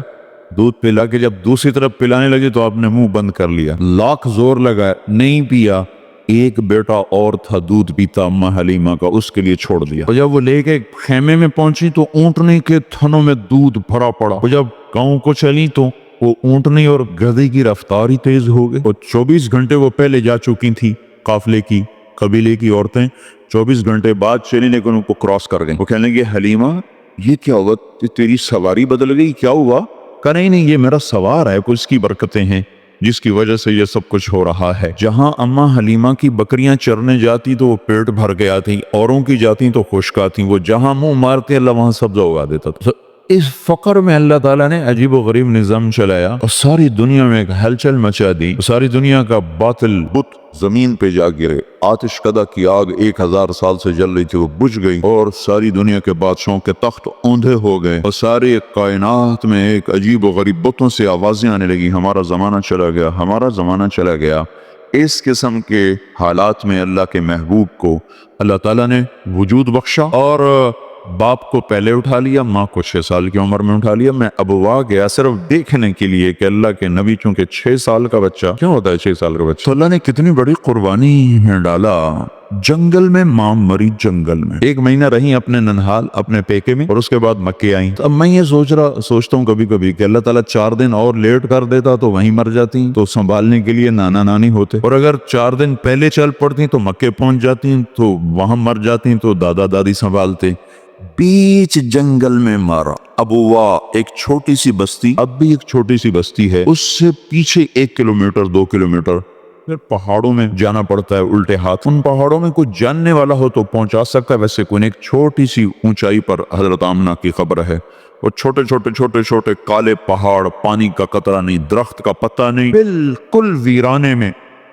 دودھ پلا کے جب دوسری طرف پلانے لگے تو آپ نے منہ بند کر لیا، لاکھ زور لگایا، نہیں پیا. ایک بیٹا اور تھا دودھ پیتا اماں حلیمہ کا، اس کے لیے چھوڑ دیا. اور جب وہ لے کے خیمے میں پہنچی تو اونٹنی کے تھنوں میں دودھ بھرا پڑا. اور جب گاؤں کو چلی تو وہ اونٹنی اور گدھے کی رفتار ہی تیز ہو گئی. اور 24 گھنٹے وہ پہلے جا چکی تھی، قافلے کی قبیلے کی عورتیں 24 گھنٹے بعد چلی لیکن ان کو کراس کر گئیں. وہ کہنے لگے حلیمہ یہ کیا ہوا، تیری سواری بدل گئی، کیا ہوا؟ کہا نہیں یہ میرا سوار ہے، کچھ کی برکتیں ہیں جس کی وجہ سے یہ سب کچھ ہو رہا ہے. جہاں اماں حلیمہ کی بکریاں چرنے جاتی تو وہ پیٹ بھر گیا تھی، اوروں کی جاتی تو خشک آتی. وہ جہاں منہ مارتے اللہ وہاں سبزہ اگا دیتا تھا. اس فقر میں اللہ تعالیٰ نے عجیب و غریب نظام چلایا اور ساری دنیا میں ایک ہلچل مچا دی. ساری دنیا کا باطل بت زمین پہ جا گرے. آتش کدہ کی آگ 1000 سال سے جل رہی تھی، وہ بجھ گئی اور ساری دنیا کے بادشاہوں کے تخت اوندھے ہو گئے. اور ساری کائنات میں ایک عجیب و غریب بتوں سے آوازیں آنے لگی، ہمارا زمانہ چلا گیا، ہمارا زمانہ چلا گیا. اس قسم کے حالات میں اللہ کے محبوب کو اللہ تعالیٰ نے وجود بخشا اور باپ کو پہلے اٹھا لیا، ماں کو 6 سال کی عمر میں اٹھا لیا. میں ابوا گیا صرف دیکھنے کے لیے کہ اللہ کے نبی، چونکہ 6 سال کا بچہ کیا ہوتا ہے، 6 سال کا بچہ، تو اللہ نے کتنی بڑی قربانی ہے ڈالا. جنگل میں ماں مری، جنگل میں 1 مہینہ رہی اپنے ننہال اپنے پیکے میں، اور اس کے بعد مکے آئیں. تو اب میں یہ سوچتا ہوں کبھی کبھی کہ اللہ تعالیٰ 4 دن اور لیٹ کر دیتا تو وہیں مر جاتی تو سنبھالنے کے لیے نانا نانی ہوتے، اور اگر 4 دن پہلے چل پڑتی تو مکے پہنچ جاتی تو وہاں مر جاتی تو دادا دادی سنبھالتے. بیچ جنگل میں مارا. ابوا ایک چھوٹی سی بستی، اب بھی ایک چھوٹی سی بستی ہے، اس سے پیچھے 1 کلومیٹر 2 کلومیٹر پھر پہاڑوں میں جانا پڑتا ہے الٹے ہاتھ. ان پہاڑوں میں کوئی جاننے والا ہو تو پہنچا سکتا ہے، ویسے کوئی ایک چھوٹی سی اونچائی پر حضرت آمنہ کی قبر ہے. اور چھوٹے چھوٹے چھوٹے چھوٹے کالے پہاڑ، پانی کا قطرہ نہیں، درخت کا پتہ نہیں، بالکل ویرانے میں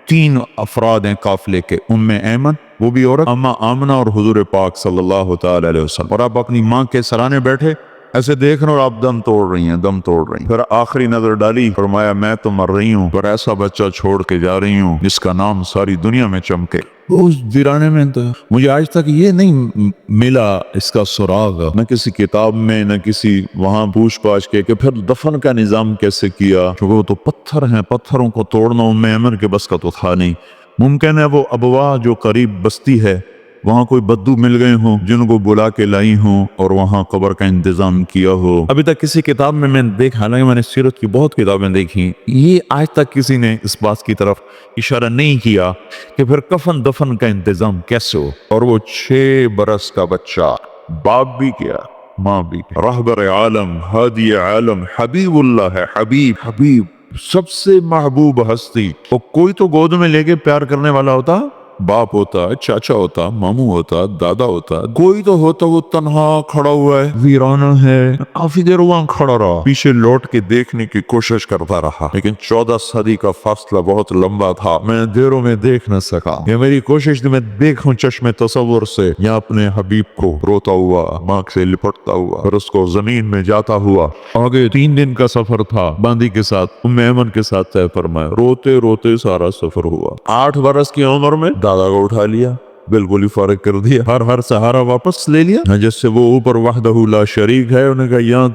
3 افراد ہیں قافلے کے، ام ایمن وہ بھی عورت، اماں آمنہ اور حضور پاک صلی اللہ تعالی علیہ وسلم. اور آپ اپنی ماں کے سرانے بیٹھے ایسے دیکھ رہے اور آپ دم توڑ رہی ہیں، دم توڑ رہی ہیں. پھر آخری نظر ڈالی، فرمایا میں تو مر رہی ہوں پر ایسا بچہ چھوڑ کے جا رہی ہوں جس کا نام ساری دنیا میں چمکے. اس ویرانے میں تو مجھے آج تک یہ نہیں ملا اس کا سراغ، نہ کسی کتاب میں نہ کسی وہاں پوچھ پاچھ کے کہ پھر دفن کا نظام کیسے کیا، کیونکہ وہ تو پتھر ہیں، پتھروں کو توڑنا ام ایمن کے بس کا تو تھا نہیں. ممکن ہے وہ ابوا جو قریب بستی ہے وہاں کوئی بدو مل گئے ہوں جن کو بلا کے لائی ہوں اور وہاں قبر کا انتظام کیا ہو. ابھی تک کسی کتاب میں میں دیکھا، حالانکہ میں نے سیرت کی بہت کتابیں دیکھی، یہ آج تک کسی نے اس بات کی طرف اشارہ نہیں کیا کہ پھر کفن دفن کا انتظام کیسے ہو. اور وہ 6 برس کا بچہ، باپ بھی کیا ماں بھی کیا، رہبر عالم، ہادی عالم، حبیب اللہ ہے، حبیب سب سے محبوب ہستی. اور کوئی تو گود میں لے کے پیار کرنے والا ہوتا، باپ ہوتا، چاچا ہوتا، ماموں ہوتا، دادا ہوتا، کوئی تو ہوتا وہ تنہا کھڑا ہوا ہے، ویرانہ ہے. کافی دیر وہاں کھڑا رہا، پیچھے لوٹ کے دیکھنے کی کوشش کرتا رہا، لیکن 14 صدی کا فاصلہ بہت لمبا تھا، میں دیروں میں دیکھ نہ سکا. یہ میری کوشش تھی میں دیکھوں چشم تصور سے یا اپنے حبیب کو روتا ہوا، ماں سے لپٹتا ہوا، اور اس کو زمین میں جاتا ہوا. آگے 3 دن کا سفر تھا، باندی کے ساتھ ام ایمن کے ساتھ طے فرمایا. روتے روتے سارا سفر ہوا. 8 برس کی عمر میں دادا کو اٹھا لیا، بالکل ہی فارغ کر دیا، ہر سہارا واپس لے لیا جس سے وہ اوپر وحدہ لا شریک ہے. انہوں نے کہا یہاں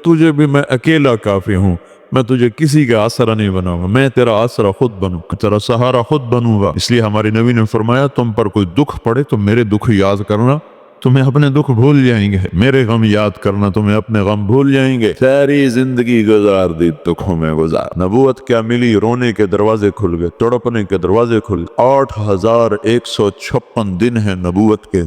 تجھے بھی میں اکیلا کافی ہوں، میں تجھے کسی کا آسرا نہیں بناؤں گا، میں تیرا آسرا خود بنوں گا، تیرا سہارا خود بنوں گا. اس لیے ہمارے نبی نے فرمایا تم پر کوئی دکھ پڑے تو میرے دکھ یاد کرنا، تمہیں اپنے دکھ بھول جائیں گے، میرے غم یاد کرنا تمہیں اپنے غم بھول جائیں گے. ساری زندگی گزار دی دکھوں میں گزار. نبوت کیا ملی، رونے کے دروازے کھل گئے، تڑپنے کے دروازے کھل گئے. 8156 دن ہیں نبوت کے،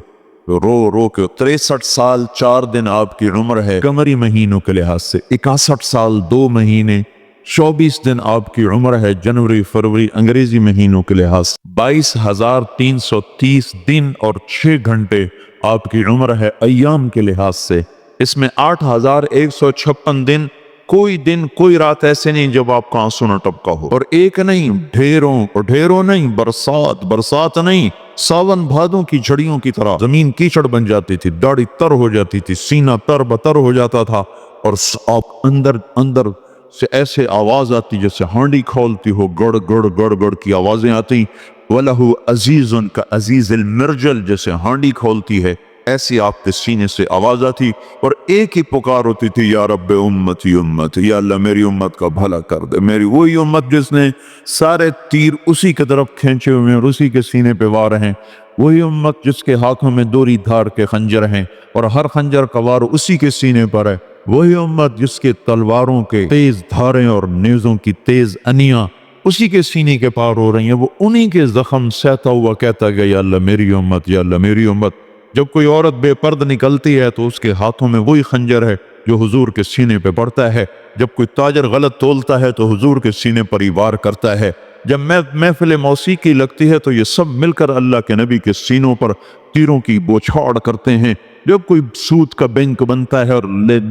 رو رو کے 63 سال 4 دن آپ کی عمر ہے قمری مہینوں کے لحاظ سے، 61 سال 2 مہینے 24 دن آپ کی عمر ہے جنوری فروری انگریزی مہینوں کے لحاظ سے، 22,330 دن اور 6 گھنٹے آپ کی عمر ہے ایام کے لحاظ سے، اس میں 8,156 دن، کوئی دن کوئی رات ایسے نہیں جب آپ کا آنسو نہ ٹپکا ہو، اور ایک نہیں ڈھیروں، اور ڈھیروں نہیں برسات نہیں، ساون بھادوں کی جھڑیوں کی طرح زمین کیچڑ بن جاتی تھی، داڑھی تر ہو جاتی تھی، سینہ تر بتر ہو جاتا تھا، اور آپ اندر سے ایسے آواز آتی جیسے ہانڈی کھولتی ہو، گڑ گڑ گڑ گڑ کی آوازیں آتی، وَلَهُ عَزِيزٌ كَعَزِيزِ الْمِرْجَلِ جیسے ہانڈی کھولتی ہے ایسی آپ کے سینے سے آواز آتی، اور ایک ہی پکار ہوتی تھی، یا رب امتی امت، یا اللہ میری امت کا بھلا کر دے، میری وہی امت جس نے سارے تیر اسی کی طرف کھینچے ہوئے ہیں اور اسی کے سینے پہ وار ہیں، وہی امت جس کے ہاتھوں میں دوری دھار کے خنجر ہیں اور ہر خنجر کا وار اسی کے سینے پر ہے، وہی امت جس کے تلواروں کے تیز دھاریں اور نیزوں کی تیز انیاں اسی کے سینے کے پار ہو رہی ہیں، وہ انہی کے زخم سہتا ہوا کہتا گیا، یا اللہ میری امت، یا اللہ میری امت۔ جب کوئی عورت بے پرد نکلتی ہے تو اس کے ہاتھوں میں وہی خنجر ہے جو حضور کے سینے پہ پڑتا ہے، جب کوئی تاجر غلط تولتا ہے تو حضور کے سینے پر ہی وار کرتا ہے، جب محفل موسیقی لگتی ہے تو یہ سب مل کر اللہ کے نبی کے سینوں پر تیروں کی بوچھاڑ کرتے ہیں، جب کوئی سود کا بینک بنتا ہے اور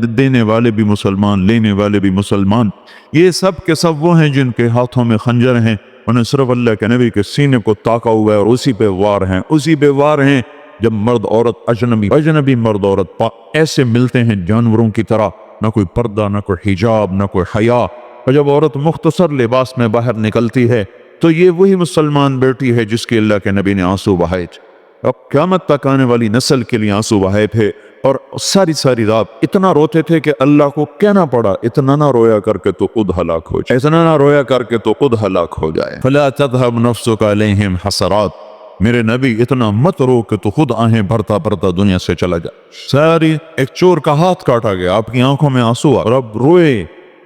دینے والے بھی مسلمان لینے والے بھی مسلمان، یہ سب کے سب وہ ہیں جن کے ہاتھوں میں خنجر ہیں، انہیں صرف اللہ کے نبی کے سینے کو تاکا ہوا ہے اور اسی پہ وار ہیں، اسی پہ وار ہیں۔ جب مرد عورت اجنبی مرد عورت ایسے ملتے ہیں جانوروں کی طرح، نہ کوئی پردہ نہ کوئی حجاب نہ کوئی حیا، اور جب عورت مختصر لباس میں باہر نکلتی ہے تو یہ وہی مسلمان بیٹی ہے جس کے اللہ کے نبی نے آنسو بہائے تھے، اب قیامت تک آنے والی نسل کے لیے آنسو بہائے تھے، اور ساری رات اتنا روتے تھے کہ اللہ کو کہنا پڑا، اتنا نہ رویا کر کے تو خود ہلاک ہو جائے، اتنا نہ رویا کر کے تو خود ہلاک ہو جائے، فلا تذهب نفسك عليهم حسرات، میرے نبی اتنا مت رو کہ تو خود آہیں بھرتا دنیا سے چلا جائے۔ ساری ایک چور کا ہاتھ کاٹا گیا، آپ کی آنکھوں میں آنسو آ، اور اب روئے،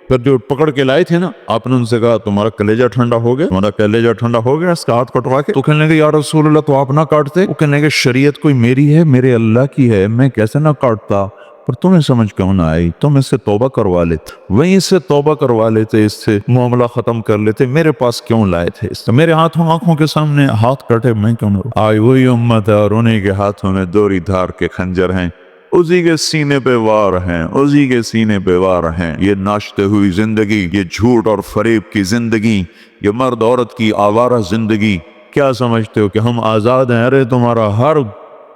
پھر جو پکڑ کے لائے تھے نا، آپ نے ان سے کہا تمہارا کلیجہ ٹھنڈا ہو گیا، تمہارا کلیجہ ٹھنڈا ہو گیا اس کا ہاتھ کٹوا کے؟ تو کہنے لگے یا رسول اللہ تو آپ نہ کاٹتے، وہ کہنے لگے شریعت کوئی میری ہے، میرے اللہ کی ہے، میں کیسے نہ کاٹتا، پر تمہیں سمجھ کیوں نہ آئی، تم اس سے توبہ کروا لیتے، وہیں سے توبہ کروا لیتے، اس سے معاملہ ختم کر لیتے، میرے پاس کیوں لائے تھے، اس سے میرے آنکھوں کے سامنے ہاتھ کٹے، میں کیوں نہ رو؟ آئی وہی امت ہے اور انہی کے ہاتھوں میں دوری دھار کے خنجر ہیں، اسی کے سینے پہ وار ہیں، اسی کے سینے پہ وار ہیں، یہ ناشتے ہوئی زندگی، یہ جھوٹ اور فریب کی زندگی، یہ مرد عورت کی آوارہ زندگی، کیا سمجھتے ہو کہ ہم آزاد ہیں؟ ارے تمہارا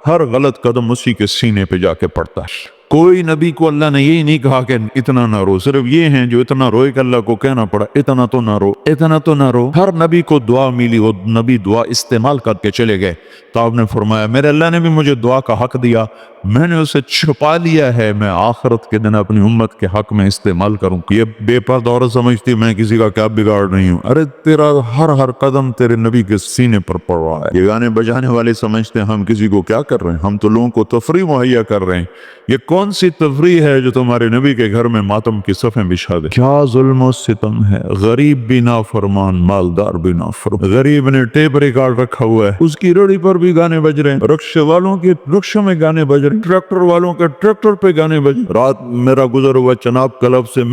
ہر غلط قدم اسی کے سینے پہ جا کے پڑتا ہے۔ کوئی نبی کو اللہ نے یہی نہیں کہا کہ اتنا نہ رو، صرف یہ ہیں جو اتنا روئے کہ اللہ کو کہنا پڑا اتنا تو نہ رو، اتنا تو نہ رو۔ ہر نبی کو دعا ملی، وہ نبی دعا استعمال کر کے چلے گئے، تو آپ نے فرمایا میرے اللہ نے بھی مجھے دعا کا حق دیا، میں نے اسے چھپا لیا ہے، میں آخرت کے دن اپنی امت کے حق میں استعمال کروں۔ یہ بے پرد عورت سمجھتی میں کسی کا کیا بگاڑ رہی ہوں، ارے تیرا ہر قدم تیرے نبی کے سینے پر پڑ رہا ہے۔ یہ گانے بجانے والے سمجھتے ہیں ہم کسی کو کیا کر رہے ہیں، ہم تو لوگوں کو تفریح مہیا کر رہے ہیں۔ یہ کون سی تفریح ہے جو تمہارے نبی کے گھر میں ماتم کی صفیں بچھا دے؟ کیا ظلم و ستم ہے، غریب بھی نافرمان، مالدار بھی نافرمان۔ غریب نے ٹیپ ریکارڈ رکھا ہوا ہے، اس کی ریڑھی پر بھی گانے بج رہے ہیں، رکشے والوں کے رکشوں میں گانے بج رہے ہیں، ٹریکٹر والوں کے ٹریکٹر پہ گانے بج رہے ہیں۔ رات میرا گزر ہوا چناب کلب سے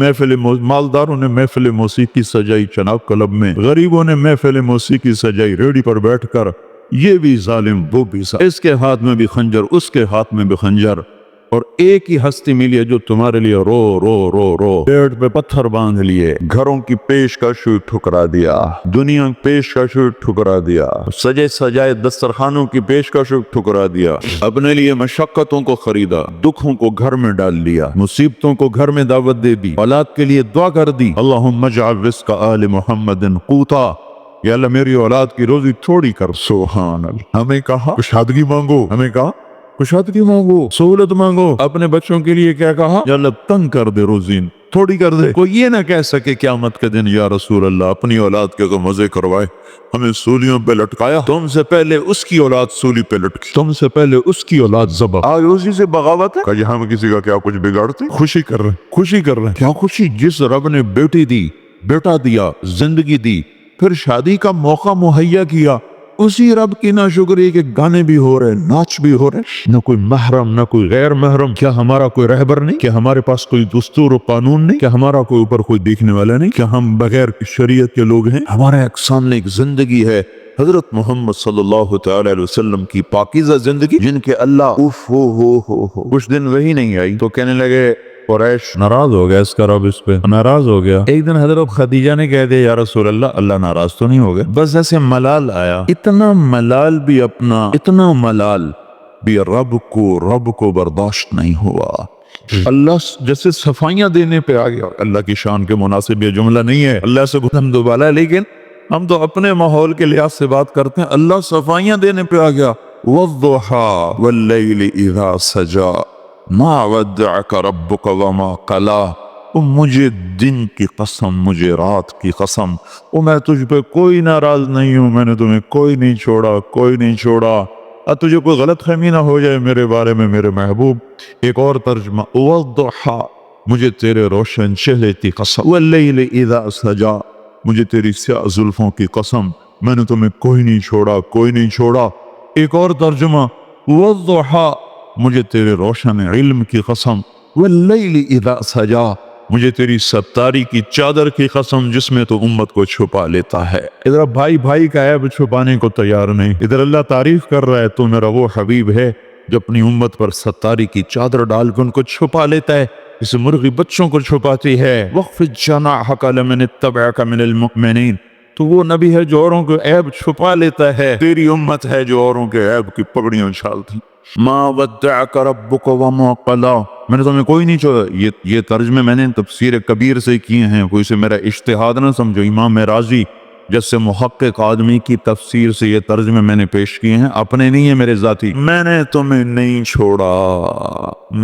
مالداروں نے محفل موسیقی سجائی چناب کلب میں، غریبوں نے محفل موسیقی سجائی ریڑھی پر بیٹھ کر، یہ بھی ظالم وہ بھی ظالم، اس کے ہاتھ میں بھی خنجر اس کے ہاتھ میں بھی خنجر، اور ایک ہی ہستی ملی ہے جو تمہارے لیے رو رو رو رو پیڑ پہ پتھر باندھ لیے، گھروں کی پیشکش ٹھکرا دیا، دنیا پیشکش ٹھکرا دیا، سجے سجائے دسترخوانوں کی پیشکش ٹھکرا دیا، اپنے لیے مشقتوں کو خریدا، دکھوں کو گھر میں ڈال لیا، مصیبتوں کو گھر میں دعوت دے دی، اولاد کے لیے دعا کر دی، اللہم اجعل رزق آل محمد قوتا، یا اللہ میری اولاد کی روزی تھوڑی کر، سبحان اللہ۔ ہمیں کہا کشادگی مانگو، ہمیں کہا کشادگی مانگو، سہولت مانگو، اپنے بچوں کے لیے کیا کہا، یا اللہ تنگ کر دے، روزی تھوڑی کر دے۔ کوئی یہ نہ کہہ سکے قیامت کے دن یا رسول اللہ اپنی اولاد کے تو مزے کروائے، ہمیں سولیوں پہ لٹکایا، تم سے پہلے اس کی اولاد سولی پہ لٹکی، تم سے پہلے اس کی اولاد ذبح، آج اسی سے بغاوت ہے کہ ہم کسی کا کیا کچھ بگاڑتے، خوشی کر رہے ہیں، خوشی کر رہے ہیں، کیا خوشی؟ جس رب نے بیٹی دی، بیٹا دیا، زندگی دی، پھر شادی کا موقع مہیا کیا، اسی رب کی ناشکری کے گانے بھی ہو رہے، ناچ بھی ہو رہے، نہ کوئی محرم نہ کوئی غیر محرم. کیا ہمارا کوئی رہبر نہیں؟ کیا ہمارے پاس کوئی دستور و قانون نہیں؟ کیا ہمارا کوئی اوپر کوئی دیکھنے والا نہیں؟ کیا ہم بغیر شریعت کے لوگ ہیں؟ ہمارے ایک سامنے ایک زندگی ہے، حضرت محمد صلی اللہ تعالی علیہ وسلم کی پاکیزہ زندگی، جن کے اللہ اف ہو کچھ دن وہی نہیں آئی تو کہنے لگے قریش ناراض ہو گیا، اس کا رب اس پہ ناراض ہو گیا. ایک دن حضرت خدیجہ نے کہہ دیا یا رسول اللہ، اللہ ناراض تو نہیں ہو گیا؟ بس ایسے ملال آیا، اتنا ملال بھی رب کو برداشت نہیں ہوا. اللہ جیسے صفائیاں دینے پہ آ گیا. اللہ کی شان کے مناسب یہ جملہ نہیں ہے، اللہ سے حمد و بالا ہے، لیکن ہم تو اپنے ماحول کے لحاظ سے بات کرتے ہیں. اللہ صفائیاں دینے پہ آ گیا. وَالضُّحَى وَاللَّيْلِ إِذَا سَجَى مَا وَدَّعَكَ رَبُّكَ وَمَا قَلَى. مجھے دن کی قسم، مجھے رات کی قسم، میں تجھ پہ کوئی ناراض نہیں ہوں، میں نے تمہیں کوئی نہیں چھوڑا. تجھے کوئی غلط فہمی نہ ہو جائے میرے بارے میں میرے محبوب. ایک اور ترجمہ وَالضُّحَى، مجھے تیرے روشن چہرے کی قسم، وَاللَّيْلِ إِذَا سَجَى، مجھے تیری سیاہ زلفوں کی قسم، میں نے تمہیں کوئی نہیں چھوڑا. ایک اور ترجمہ وَالضُّحَى، مجھے تیرے روشن علم کی قسم، وَاللَّيْلِ إِذَا سَجَى، مجھے تیری ستاری کی چادر کی قسم جس میں تو امت کو چھپا لیتا ہے. ادھر بھائی کا عیب چھپانے کو تیار نہیں، ادھر اللہ تعریف کر رہا ہے تو میرا وہ حبیب ہے جو اپنی امت پر ستاری کی چادر ڈال کے ان کو چھپا لیتا ہے، اس مرغی بچوں کو چھپاتی ہے. وَخْفِضْ جَنَاحَكَ لِمَنِ اتَّبَعَكَ مِنَ الْمُؤْمِنِينَ، تو وہ نبی ہے جو اوروں کے عیب چھپا لیتا ہے. تیری امت ہے جو اوروں کے عیب کی پگڑیاں اچھالتی. مَا وَدَّعَكَ رَبُّكَ وَمَا قَلَىٰ، میں نے تمہیں کوئی نہیں چھوڑا. یہ ترجمے میں نے تفسیر کبیر سے کیے ہیں، کوئی سے میرا اجتہاد نہ سمجھو. امام راضی جیسے محقق آدمی کی تفسیر سے یہ ترجمے میں نے پیش کیے ہیں، اپنے نہیں ہیں میرے ذاتی. میں نے تمہیں نہیں چھوڑا،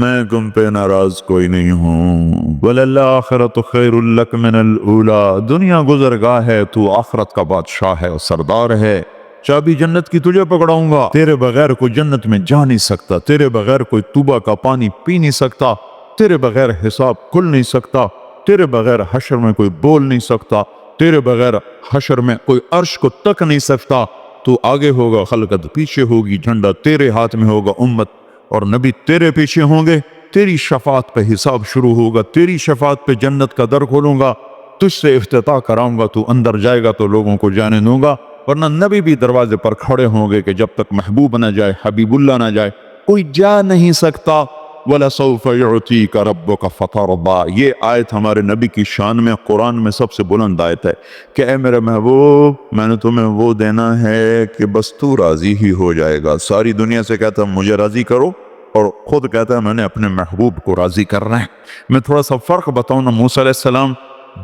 میں تم پہ ناراض کوئی نہیں ہوں. وَلَلْآخِرَةُ خَيْرٌ لَكَ مِنَ الْأُولَىٰ، دنیا گزرگاہ ہے، تو آخرت کا بادشاہ ہے اور سردار ہے. چابی جنت کی تجھے پکڑاؤں گا، تیرے بغیر کوئی جنت میں جا نہیں سکتا، تیرے بغیر کوئی توبہ کا پانی پی نہیں سکتا، تیرے بغیر حساب کھل نہیں سکتا، تیرے بغیر حشر میں کوئی بول نہیں سکتا، تیرے بغیر حشر میں کوئی عرش کو تک نہیں سکتا. تو آگے ہوگا خلقت، پیچھے ہوگی جھنڈا، تیرے ہاتھ میں ہوگا امت اور نبی تیرے پیچھے ہوں گے. تیری شفاعت پہ حساب شروع ہوگا، تیری شفاعت پہ جنت کا در کھولوں گا، تجھ سے افتتاح کراؤں گا، تو اندر جائے گا تو لوگوں کو جانے دوں گا، ورنہ نبی بھی دروازے پر کھڑے ہوں گے کہ جب تک محبوب نہ جائے، حبیب اللہ نہ جائے کوئی جا نہیں سکتا. وَلَسَوْفَ يُعْطِيكَ رَبُّكَ فَتَرْضَىٰ، یہ آیت ہمارے نبی کی شان میں قرآن میں سب سے بلند آیت ہے کہ اے میرے محبوب، میں نے تمہیں وہ دینا ہے کہ بس تو راضی ہی ہو جائے گا. ساری دنیا سے کہتا ہے مجھے راضی کرو، اور خود کہتا ہے میں نے اپنے محبوب کو راضی کرنا ہے. میں تھوڑا سا فرق بتاؤں نا. موسیٰ علیہ السلام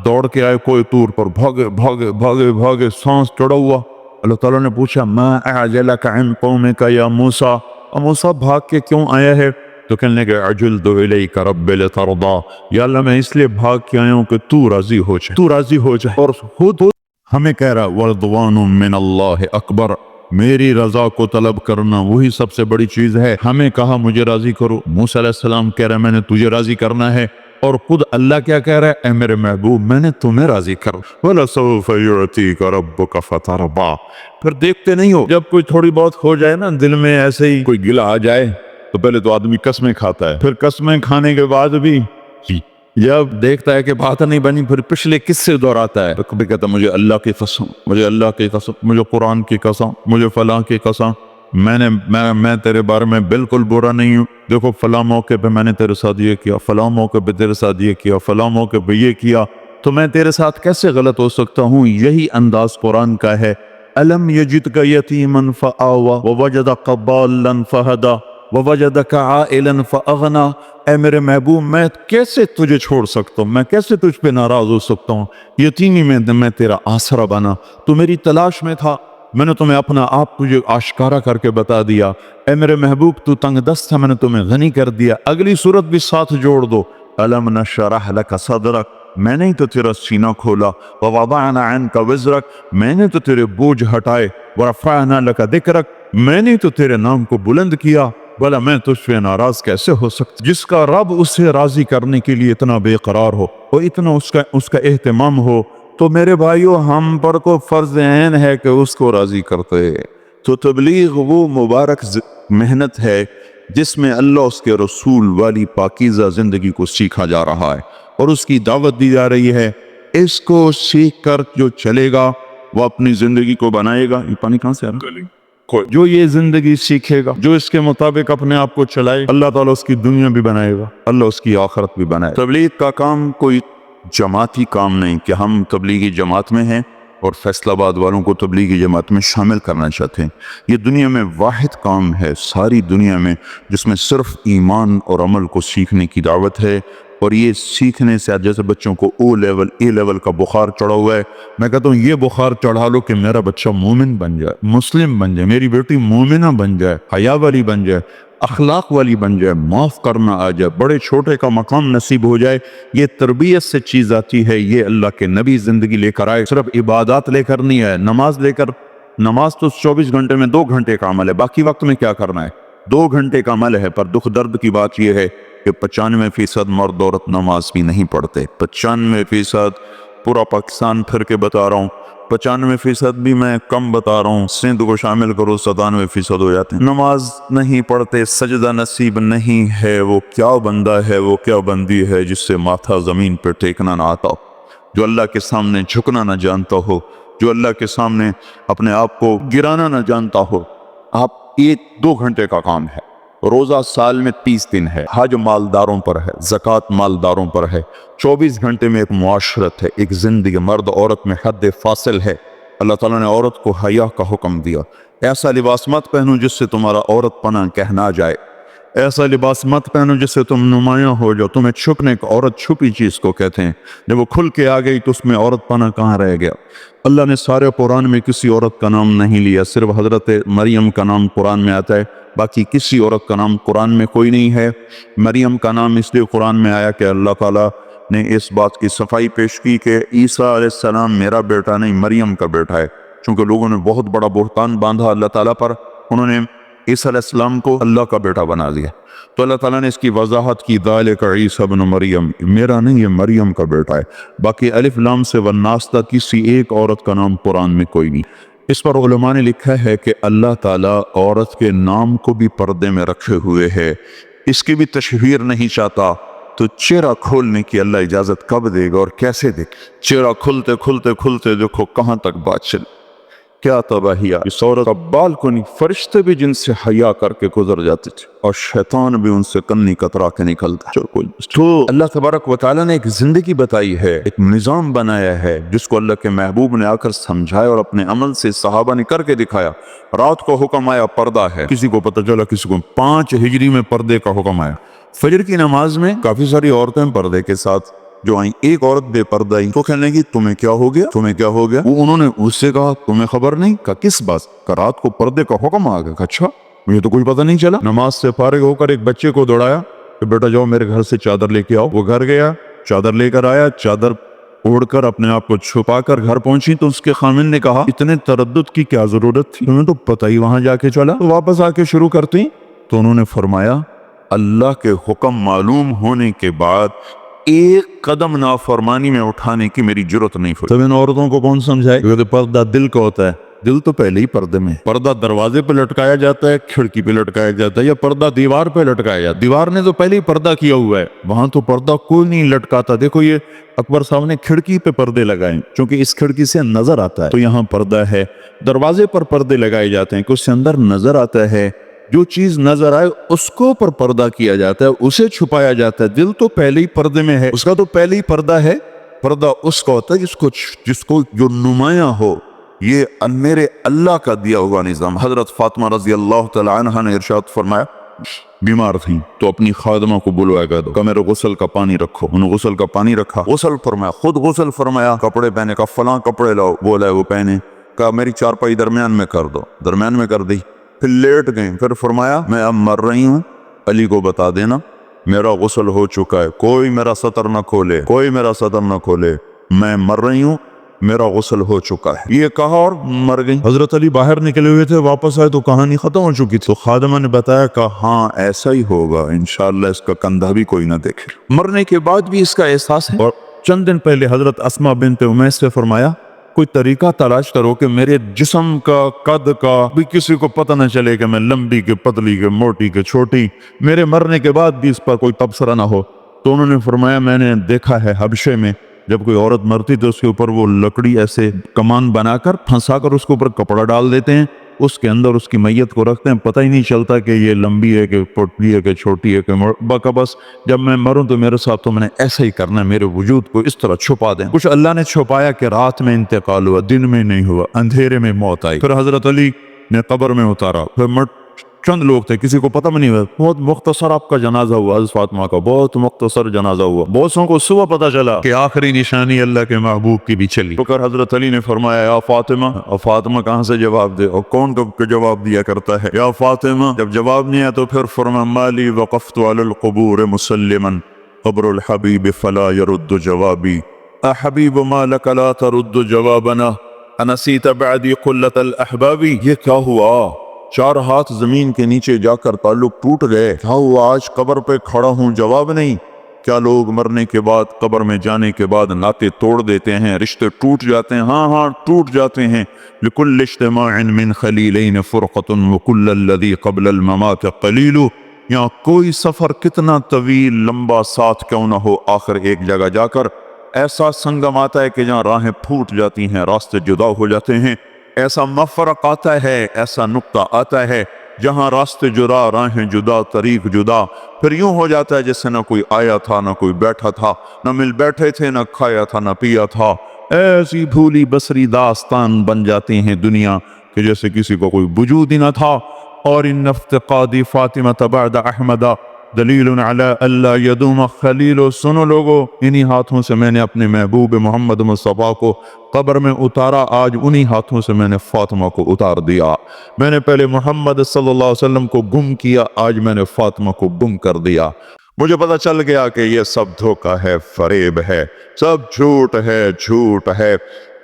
دوڑ کے آئے کوئی طور پر، بھاگے سانس چڑھا ہوا. اللہ تعالیٰ نے پوچھا ما اعجلک عن قومک یا موسیٰ، موسیٰ بھاگ کے کیوں آیا ہے؟ تو کہنے لگے عجلت الیک رب لترضیٰ، یا اللہ میں اس لیے بھاگ کے آیا ہوں کہ تو راضی ہو جائے. اور خود ہمیں کہہ رہا ورضوان من اللہ اکبر، میری رضا کو طلب کرنا وہی سب سے بڑی چیز ہے. ہمیں کہا مجھے راضی کرو، موسیٰ علیہ السلام کہہ رہا ہے میں نے تجھے راضی کرنا ہے، اور خود اللہ کیا کہہ رہا ہے؟ اے میرے محبوب میں نے تمہیں راضی کر. وَلَسَوْفَ يُعْطِيكَ رَبُّكَ فَتَرْضَىٰ. پھر دیکھتے نہیں ہو، جب کوئی تھوڑی بہت ہو جائے نا دل میں ایسے ہی کوئی گلہ آ جائے تو پہلے تو آدمی قسمیں کھاتا ہے، پھر قسمیں کھانے کے بعد بھی جب دیکھتا ہے کہ بات نہیں بنی پھر پچھلے قصے دہراتا ہے. کبھی کہتا مجھے اللہ کی قسم، مجھے قرآن کی قسم، مجھے فلاں کی قسم، میں تیرے بارے میں بالکل برا نہیں ہوں. دیکھو فلاں موقع پہ میں نے تیرے ساتھ یہ کیا، فلاں موقع پہ تیرے ساتھ یہ کیا، فلاں موقع پہ یہ کیا، تو میں تیرے ساتھ کیسے غلط ہو سکتا ہوں؟ یہی انداز قرآن کا ہے. أَلَمْ يَجِدْكَ يَتِيمًا فَآوَى وَوَجَدَكَ ضَالًّا فَهَدَى وَوَجَدَكَ عَائِلًا فَأَغْنَى. اے میرے محبوب میں کیسے تجھے چھوڑ سکتا ہوں، میں کیسے تجھ پہ ناراض ہو سکتا ہوں؟ یتیمی میں تیرا آسرا بنا، تو میری تلاش میں تھا، میں نے تمہیں اپنا آپ تجھے آشکارا کر کے بتا دیا. اے میرے محبوب تو تنگ دست تھا، میں نے تمہیں غنی کر دیا. اگلی صورت بھی ساتھ جوڑ دو. أَلَمْ نَشْرَحْ لَكَ صَدْرَكَ، میں نے تو تیرا سینہ کھولا. وَوَضَعْنَا عَنْكَ وِزْرَكَ، میں نے تو تیرے بوجھ ہٹائے. وَرَفَعْنَا لَكَ ذِكْرَكَ، میں نے تو تیرے نام کو بلند کیا. بھلا میں تجھ پہ ناراض کیسے ہو سکتا؟ جس کا رب اسے راضی کرنے کے لیے اتنا بے قرار ہو اور اتنا اس کا اہتمام ہو، تو میرے بھائیو ہم پر کو فرض عین ہے کہ اس کو راضی کرتے. تو تبلیغ وہ مبارک محنت ہے جس میں اللہ اس کے رسول والی پاکیزہ زندگی کو سیکھا جا رہا ہے اور اس کی دعوت دی جا رہی ہے۔ اس کو سیکھ کر جو چلے گا وہ اپنی زندگی کو بنائے گا۔ یہ پانی کہاں سے آ رہا ہے؟ جو یہ زندگی سیکھے گا، جو اس کے مطابق اپنے آپ کو چلائے، اللہ تعالیٰ اس کی دنیا بھی بنائے گا، اللہ اس کی آخرت بھی بنائے گا۔ تبلیغ کا کام کوئی جماعتی کام نہیں کہ ہم تبلیغی جماعت میں ہیں اور فیصل آباد والوں کو تبلیغی جماعت میں شامل کرنا چاہتے ہیں۔ یہ دنیا میں واحد کام ہے ساری دنیا میں جس میں صرف ایمان اور عمل کو سیکھنے کی دعوت ہے، اور یہ سیکھنے سے جیسے بچوں کو او لیول اے لیول کا بخار چڑھا ہوا ہے، میں کہتا ہوں یہ بخار چڑھا لو کہ میرا بچہ مومن بن جائے، مسلم بن جائے، میری بیٹی مومنہ بن جائے، حیا والی بن جائے، اخلاق والی بن جائے، معاف کرنا آ جائے، بڑے چھوٹے کا مقام نصیب ہو جائے۔ یہ تربیت سے چیز آتی ہے، یہ اللہ کے نبی زندگی لے کر آئے، صرف عبادات لے کر نہیں ہے، نماز لے کر۔ نماز تو 24 گھنٹے میں 2 گھنٹے کا عمل ہے، باقی وقت میں کیا کرنا ہے؟ 2 گھنٹے کا عمل ہے، پر دکھ درد کی بات یہ ہے کہ 95% مرد عورت نماز بھی نہیں پڑھتے۔ 95% پورا پاکستان پھر کے بتا رہا ہوں، 95% بھی میں کم بتا رہا ہوں، سندھ کو شامل کرو 97% ہو جاتے ہیں، نماز نہیں پڑھتے، سجدہ نصیب نہیں ہے۔ وہ کیا بندہ ہے، وہ کیا بندی ہے جس سے ماتھا زمین پہ ٹیکنا نہ آتا ہو، جو اللہ کے سامنے جھکنا نہ جانتا ہو، جو اللہ کے سامنے اپنے آپ کو گرانا نہ جانتا ہو۔ آپ یہ 2 گھنٹے کا کام ہے۔ روزہ سال میں 30 دن ہے، حج مالداروں پر ہے، زکوٰۃ مالداروں پر ہے، 24 گھنٹے میں ایک معاشرت ہے، ایک زندگی مرد عورت میں حد فاصل ہے۔ اللہ تعالیٰ نے عورت کو حیا کا حکم دیا، ایسا لباس مت پہنو جس سے تمہارا عورت پنا کہنا جائے، ایسا لباس مت پہنو جس سے تم نمایاں ہو جاؤ۔ تمہیں چھپنے کا، عورت چھپی چیز کو کہتے ہیں، جب وہ کھل کے آ گئی تو اس میں عورت پنا کہاں رہ گیا؟ اللہ نے سارے قرآن میں کسی عورت کا نام نہیں لیا، صرف حضرت مریم کا نام قرآن میں آتا ہے، باقی کسی عورت کا نام قرآن میں کوئی نہیں ہے۔ مریم کا نام اس لیے قرآن میں آیا کہ اللہ تعالیٰ نے اس بات کی صفائی پیش کی کہ عیسیٰ علیہ السلام میرا بیٹا نہیں، مریم کا بیٹا ہے، چونکہ لوگوں نے بہت بڑا بہتان باندھا اللہ تعالیٰ پر، انہوں نے عیسیٰ علیہ السلام کو اللہ کا بیٹا بنا دیا، تو اللہ تعالیٰ نے اس کی وضاحت کی، ذالک عیسیٰ ابن مریم، میرا نہیں یہ مریم کا بیٹا ہے۔ باقی الف لام سے والناس تک کسی ایک عورت کا نام قرآن میں کوئی نہیں۔ اس پر علماء نے لکھا ہے کہ اللہ تعالیٰ عورت کے نام کو بھی پردے میں رکھے ہوئے ہے، اس کی بھی تشہیر نہیں چاہتا، تو چہرہ کھولنے کی اللہ اجازت کب دے گا اور کیسے دے گا؟ چہرہ کھلتے کھلتے کھلتے دیکھو کہاں تک بات چل، کیا تباہی آئی۔ اس عورت کا بال کو نہیں، فرشتے بھی جن سے حیا کر کے گزر جاتے تھے اور شیطان بھی ان سے کنی کترا کے نکلتا۔ تو اللہ تبارک و تعالیٰ نے ایک زندگی بتائی ہے، ایک نظام بنایا ہے جس کو اللہ کے محبوب نے آ کر سمجھایا اور اپنے عمل سے صحابہ نے کر کے دکھایا۔ رات کو حکم آیا پردہ ہے، کسی کو پتہ چلا، کسی کو 5 ہجری میں پردے کا حکم آیا۔ فجر کی نماز میں کافی ساری عورتیں پردے کے ساتھ جو آئیں، ایک عورت بے پردہ آئی تو کہنے لگی تمہیں کیا ہو گیا، تمہیں کیا ہو گیا؟ وہ انہوں نے اس سے کہا تمہیں خبر نہیں؟ کہا کس بات کا؟ رات کو پردے کا حکم آ گیا۔ کہا اچھا مجھے تو کوئی پتہ نہیں چلا۔ نماز سے فارغ ہو کر ایک بچے کو دوڑایا کہ بیٹا جاؤ میرے گھر سے چادر لے کے آؤ۔ وہ گھر گیا، چادر لے کر آیا، چادر اوڑھ کر اپنے آپ کو چھپا کر گھر پہنچی تو اس کے خامن نے کہا اتنے تردد کی کیا ضرورت تھی، تمہیں تو پتہ ہی وہاں جا کے چلا، تو واپس آ کے شروع کرتی۔ تو انہوں نے فرمایا اللہ کے حکم معلوم ہونے کے بعد ایک قدم نافرمانی میں اٹھانے کی میری جرت نہیں ہوئی۔ تب ان عورتوں کو کون سمجھائے کہ پردہ دل کا ہوتا ہے، دل تو پہلے ہی پردے میں، پردہ دروازے پہ لٹکایا جاتا ہے، کھڑکی پہ لٹکایا جاتا ہے، یا پردہ دیوار پہ لٹکایا جاتا ہے؟ دیوار نے تو پہلے ہی پردہ کیا ہوا ہے، وہاں تو پردہ کوئی نہیں لٹکاتا۔ دیکھو یہ اکبر صاحب نے کھڑکی پہ پردے لگائے چونکہ اس کھڑکی سے نظر آتا ہے تو یہاں پردہ ہے۔ دروازے پر پردے لگائے جاتے ہیں کہ اس سے اندر نظر آتا ہے، جو چیز نظر آئے اس کو پر پردہ کیا جاتا ہے، اسے چھپایا جاتا ہے۔ دل تو پہلے ہی پردے میں ہے، اس کا تو پہلے ہی پردہ ہے۔ پردہ اس کا ہوتا ہے جس کو جو نمایاں ہو، یہ میرے اللہ کا دیا ہوا نظام۔ حضرت فاطمہ رضی اللہ تعالی عنہ نے ارشاد فرمایا، بیمار تھی تو اپنی خادمہ کو بلوایا گیا کہ میرے غسل کا پانی رکھو، انہوں نے غسل کا پانی رکھا، غسل فرمایا، خود غسل فرمایا، کپڑے پہنے، کا فلاں کپڑے لاؤ، وہ لائے، وہ پہنے، کہا میری چارپائی درمیان میں کر دو، درمیان میں کر دی، پھر لیٹ گئیں، پھر فرمایا میں اب مر رہی ہوں، علی کو بتا دینا میرا غسل ہو چکا ہے، کوئی میرا سطر نہ کھولے، کوئی میرا سطر نہ کھولے، میں مر رہی ہوں، میرا غسل ہو چکا ہے۔ یہ کہا اور مر گئی۔ حضرت علی باہر نکلے ہوئے تھے، واپس آئے تو کہانی ختم ہو چکی تھی۔ تو خادمہ نے بتایا کہ ہاں ایسا ہی ہوگا، انشاءاللہ اس کا کندھا بھی کوئی نہ دیکھے۔ مرنے کے بعد بھی اس کا احساس ہے۔ اور چند دن پہلے حضرت اسماء بنت امیس سے فرمایا کوئی طریقہ تلاش کرو کہ میرے جسم کا قد کا بھی کسی کو پتہ نہ چلے کہ میں لمبی کے پتلی کے موٹی کے چھوٹی، میرے مرنے کے بعد بھی اس پر کوئی تبصرہ نہ ہو۔ تو انہوں نے فرمایا میں نے دیکھا ہے حبشے میں جب کوئی عورت مرتی تو اس کے اوپر وہ لکڑی ایسے کمان بنا کر پھنسا کر اس کے اوپر کپڑا ڈال دیتے ہیں، اس کے اندر اس کی میت کو رکھتے ہیں، پتہ ہی نہیں چلتا کہ یہ لمبی ہے کہ پتلی ہے کہ چھوٹی ہے کہ باقا بس جب میں مروں تو میرے ساتھ تو میں نے ایسا ہی کرنا ہے، میرے وجود کو اس طرح چھپا دیں۔ کچھ اللہ نے چھپایا کہ رات میں انتقال ہوا، دن میں نہیں ہوا، اندھیرے میں موت آئی۔ پھر حضرت علی نے قبر میں اتارا، پھر چند لوگ تھے، کسی کو پتہ بھی نہیں ہوا، بہت مختصر آپ کا جنازہ ہوا، حضرت فاطمہ کا بہت مختصر جنازہ ہوا۔ بہتوں کو صبح پتہ چلا کہ آخری نشانی اللہ کے محبوب کی بھی چلی۔ تو پھر حضرت علی نے فرمایا یا فاطمہ، اور فاطمہ کہاں سے جواب دے، اور کون کب جواب دیا کرتا ہے یا فاطمہ؟ جب جواب نہیں آیا تو پھر فرمایا مالی وقفت علی القبور مسلما قبر الحبیب فلا يرد جوابی احبیب ما لک لا ترد جوابنا انسیت بعدی قلت الاحباب۔ یہ کیا ہوا؟ 4 ہاتھ زمین کے نیچے جا کر تعلق ٹوٹ گئے، کیا ہوا آج قبر پہ کھڑا ہوں جواب نہیں؟ کیا لوگ مرنے کے بعد قبر میں جانے کے بعد ناطے توڑ دیتے ہیں، رشتے ٹوٹ جاتے ہیں؟ ہاں ٹوٹ جاتے ہیں۔ لکل اجتماع من خلیلین فرقۃ وکل الذی قبل الممات قلیل۔ یہاں کوئی سفر کتنا طویل لمبا ساتھ کیوں نہ ہو، آخر ایک جگہ جا کر ایسا سنگم آتا ہے کہ جہاں راہیں پھوٹ جاتی ہیں، راستے جدا ہو جاتے ہیں، ایسا مفرق آتا ہے، ایسا نقطہ آتا ہے جہاں راستے جدا، راہیں جدا، طریق جدا، پھر یوں ہو جاتا ہے جس سے نہ کوئی آیا تھا نہ کوئی بیٹھا تھا، نہ مل بیٹھے تھے نہ کھایا تھا نہ پیا تھا۔ ایسی بھولی بسری داستان بن جاتی ہیں دنیا کہ جیسے کسی کو کوئی وجود ہی نہ تھا۔ اور ان افتقادی فاطمہ بعد احمد دلیل علی اللہ یدوم خلیل۔ سنو لوگو، انہی ہاتھوں سے میں نے اپنے محبوب محمد مصطفیٰ کو قبر میں اتارا، آج انہی ہاتھوں سے میں نے فاطمہ کو اتار دیا۔ میں نے پہلے محمد صلی اللہ علیہ وسلم کو گم کیا، آج میں نے فاطمہ کو گم کر دیا۔ مجھے پتہ چل گیا کہ یہ سب دھوکہ ہے، فریب ہے، سب جھوٹ ہے۔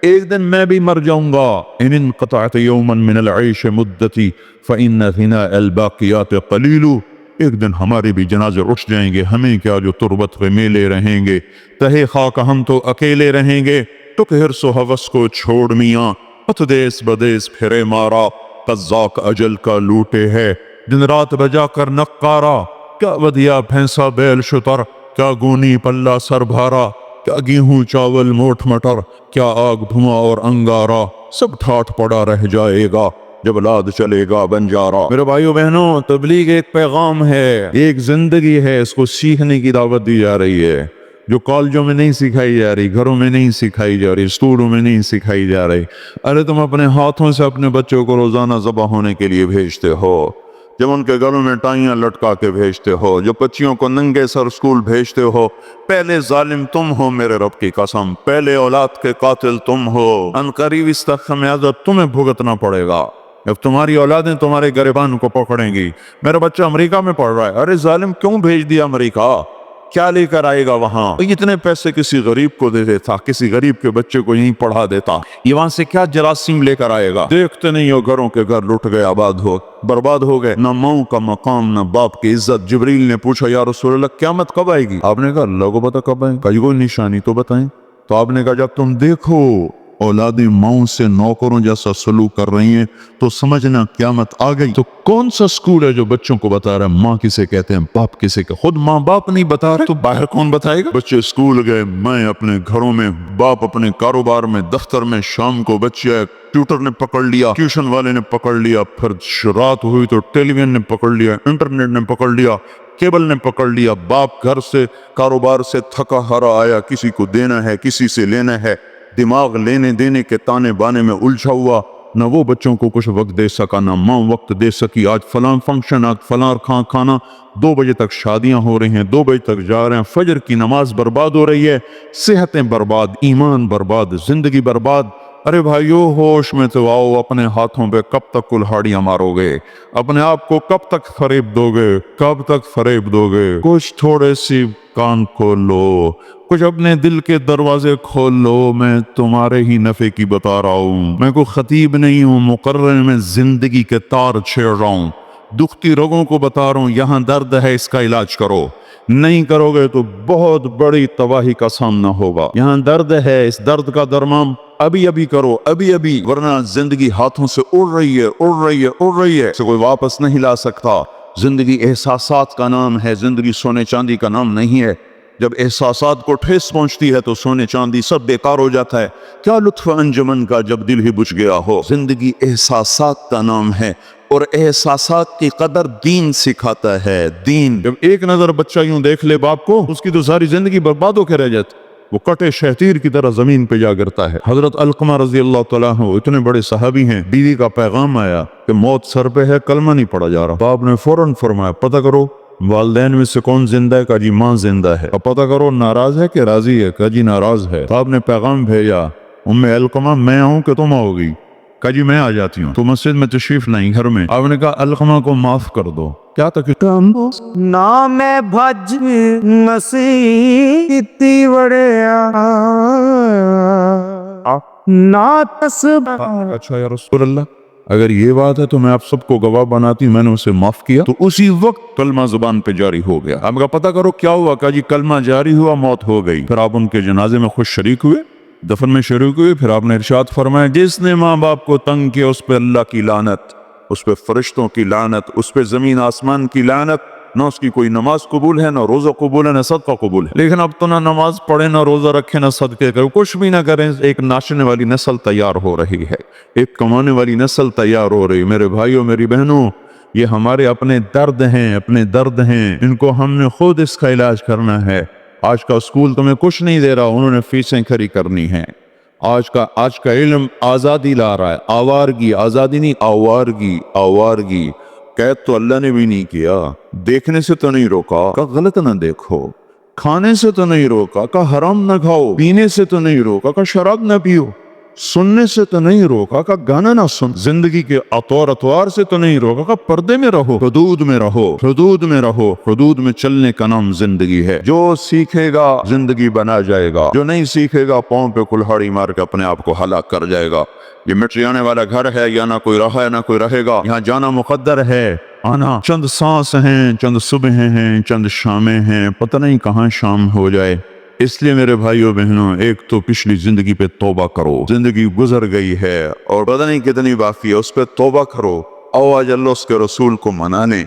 ایک دن میں بھی مر جاؤں گا۔ ان انقطعت یوما من العیش مدتی فإن غناء الباقیات قلیل۔ ایک دن ہمارے بھی جنازے اٹھ جائیں گے، ہمیں کیا جو تربت پہ میلے رہیں گے، تہے خاک ہم تو اکیلے رہیں گے۔ ٹک حرص و حوث کو چھوڑ میاں، پت دیس بدیس پھرے مارا، قزاق اجل کا لوٹے ہے، دن رات بجا کر نقارا۔ کیا ودیا بھینسا بیل شتر، کیا گونی پلہ سر بھارا، کیا گیہوں چاول موٹ مٹر، کیا آگ دھواں اور انگارا، سب ٹھاٹ پڑا رہ جائے گا جب لاد چلے گا بنجارا۔ میرے بھائیو بہنوں، تبلیغ ایک پیغام ہے، ایک زندگی ہے، اس کو سیکھنے کی دعوت دی جا رہی ہے، جو کالجوں میں نہیں سکھائی جا رہی، گھروں میں نہیں سکھائی جا رہی، اسکولوں میں نہیں سکھائی جا رہی۔ ارے تم اپنے ہاتھوں سے اپنے بچوں کو روزانہ ذبح ہونے کے لیے بھیجتے ہو، جب ان کے گھروں میں ٹائیاں لٹکا کے بھیجتے ہو، جو بچیوں کو ننگے سر اسکول بھیجتے ہو، پہلے ظالم تم ہو میرے رب کی قسم، پہلے اولاد کے قاتل تم ہو، ان قریب اس تک خمیازہ تمہیں بھگتنا پڑے گا جب تمہاری اولادیں تمہارے گریبان کو پکڑیں گی۔ میرا بچہ امریکہ میں پڑھ رہا ہے، ارے ظالم کیوں بھیج دیا امریکہ؟ کیا لے کر آئے گا وہاں؟ اتنے پیسے کسی غریب کو دے دیتا، کسی غریب کے بچے کو یہیں پڑھا دیتا، یہ وہاں سے کیا جراثیم لے کر آئے گا؟ دیکھتے نہیں ہو گھروں کے گھر لٹ گئے، آباد ہو برباد ہو گئے، نہ ماں کا مقام نہ باپ کی عزت۔ جبریل نے پوچھا یا رسول اللہ قیامت کب آئے گی؟ آپ نے کہا اللہ کو پتہ کب آئے گی، کوئی نشانی تو بتائیں۔ تو آپ نے کہا جب تم دیکھو اولادیں ماؤں سے نوکروں جیسا سلوک کر رہی ہیں تو سمجھنا قیامت آ گئی۔ تو کون سا سکول ہے جو بچوں کو بتا رہا ہے ماں کسے کہتے ہیں، باپ کسے کہتے ہیں؟ خود ماں باپ نہیں بتا رہے تو باہر کون بتائے گا؟ بچے سکول گئے، میں اپنے گھروں میں، باپ اپنے کاروبار میں، دفتر میں، شام کو بچے ٹیوٹر نے پکڑ لیا، ٹیوشن والے نے پکڑ لیا، پھر رات ہوئی تو ٹیلی ویژن نے پکڑ لیا، انٹرنیٹ نے پکڑ لیا، کیبل نے پکڑ لیا۔ باپ گھر سے کاروبار سے تھکا ہارا آیا، کسی کو دینا ہے کسی سے لینا ہے، دماغ لینے دینے کے تانے بانے میں الجھا ہوا، نہ وہ بچوں کو کچھ وقت دے سکا نہ ماں وقت دے سکی۔ آج فلاں فنکشن، آج فلاں کھانا، 2 بجے تک شادیاں ہو رہی ہیں، 2 بجے تک جا رہے ہیں، فجر کی نماز برباد ہو رہی ہے، صحتیں برباد، ایمان برباد، زندگی برباد۔ ارے بھائیو ہوش میں تو آؤ، اپنے ہاتھوں پہ کب تک کلہاڑیاں مارو گے؟ اپنے آپ کو کب تک فریب دو گے؟ کب تک فریب دو گے؟ کچھ تھوڑے سی کان کھول لو، کچھ اپنے دل کے دروازے کھول لو، میں تمہارے ہی نفع کی بتا رہا ہوں، میں کوئی خطیب نہیں ہوں، مقرر میں زندگی کے تار چھیڑ رہا ہوں، دکھتی رگوں کو بتا رہا ہوں، یہاں درد ہے اس کا علاج کرو، نہیں کرو گے تو بہت بڑی تباہی کا سامنا ہوگا. یہاں درد ہے, اس درد کا درمان ابھی ابھی کرو, ابھی ابھی, ورنہ زندگی ہاتھوں سے اڑ رہی ہے, اڑ رہی ہے, اڑ رہی ہے, اسے کوئی واپس نہیں لا سکتا. زندگی احساسات کا نام ہے, زندگی سونے چاندی کا نام نہیں ہے. جب احساسات کو ٹھیس پہنچتی ہے تو سونے چاندی سب بیکار ہو جاتا ہے. کیا لطف انجمن کا جب دل ہی بجھ گیا ہو. زندگی احساسات کا نام ہے, اور احساسات کی قدر دین سکھاتا ہے. دین جب ایک نظر بچہ یوں دیکھ لے باپ کو, اس کی تو ساری زندگی برباد ہو کے رہ جاتی, وہ کٹے شہتیر کی طرح زمین پہ جا گرتا ہے. حضرت علقمہ رضی اللہ تعالیٰ عنہ اتنے بڑے صحابی ہیں, بیوی کا پیغام آیا کہ موت سر پہ ہے, کلمہ نہیں پڑا جا رہا. باپ نے فوراً فرمایا پتہ کرو والدین میں سے کون زندہ ہے. کہا جی ماں زندہ ہے. اب پتہ کرو ناراض ہے کہ راضی ہے. کہا جی ناراض ہے. تو آپ نے پیغام بھیجا, ام علقمہ میں آؤں کہ تم آؤ گی؟ کہا جی میں آ جاتی ہوں. تو مسجد میں تشریف لائیں گھر میں. آپ نے کہا علقمہ کو معاف کر دو. کیا تکلیف نام بھج مسیتی وڑیا نا تسبہ. اچھا یا رسول اللہ, اگر یہ بات ہے تو میں آپ سب کو گواہ بناتی ہوں, میں نے اسے معاف کیا. تو اسی وقت کلمہ زبان پہ جاری ہو گیا. آپ کا پتہ کرو کیا ہوا؟ کہا جی کلمہ جاری ہوا, موت ہو گئی. پھر آپ ان کے جنازے میں خوش شریک ہوئے, دفن میں شریک ہوئے. پھر آپ نے ارشاد فرمایا جس نے ماں باپ کو تنگ کیا اس پہ اللہ کی لعنت, اس پہ فرشتوں کی لعنت, اس پہ زمین آسمان کی لعنت. نہ اس کی کوئی نماز قبول ہے, نہ روزہ قبول ہے, نہ صدقہ قبول ہے. لیکن اب تو نہ نماز پڑھے, نہ روزہ رکھے, نہ صدقے کرے, کچھ بھی نہ کریں. ایک ناچنے والی نسل تیار ہو رہی ہے, ایک کمانے والی نسل تیار ہو رہی. میرے بھائیوں میری بہنوں, یہ ہمارے اپنے درد ہیں, اپنے درد ہیں, ان کو ہم نے خود اس کا علاج کرنا ہے. آج کا اسکول تمہیں کچھ نہیں دے رہا, انہوں نے فیسیں کھری کرنی ہیں. آج کا علم آزادی لا رہا ہے, آوارگی, آزادی نہیں آوارگی, آوارگی. قید تو اللہ نے بھی نہیں کیا. دیکھنے سے تو نہیں روکا کہ غلط نہ دیکھو, کھانے سے تو نہیں روکا کہ حرام نہ کھاؤ, پینے سے تو نہیں روکا کہ شراب نہ پیو, سننے سے تو نہیں روکا کہ گانا نہ سن, زندگی کے اطوار اطوار سے تو نہیں روکا کہ پردے میں رہو, حدود میں رہو, حدود میں رہو. حدود میں چلنے کا نام زندگی ہے. جو سیکھے گا زندگی بنا جائے گا, جو نہیں سیکھے گا پاؤں پہ کلہاڑی مار کے اپنے آپ کو ہلاک کر جائے گا. یہ مٹ جانے والا گھر ہے, یا نہ کوئی رہا ہے نہ کوئی رہے گا. یہاں جانا مقدر ہے, آنا چند سانس ہیں, چند صبحیں ہیں, چند شامیں ہیں, پتہ نہیں کہاں شام ہو جائے. اس لیے میرے بھائیوں بہنوں, ایک تو پچھلی زندگی پہ توبہ کرو. زندگی گزر گئی ہے اور پتہ نہیں کتنی باقی ہے, اس پہ توبہ کرو. او آج اللہ اس کے رسول کو منا لیں.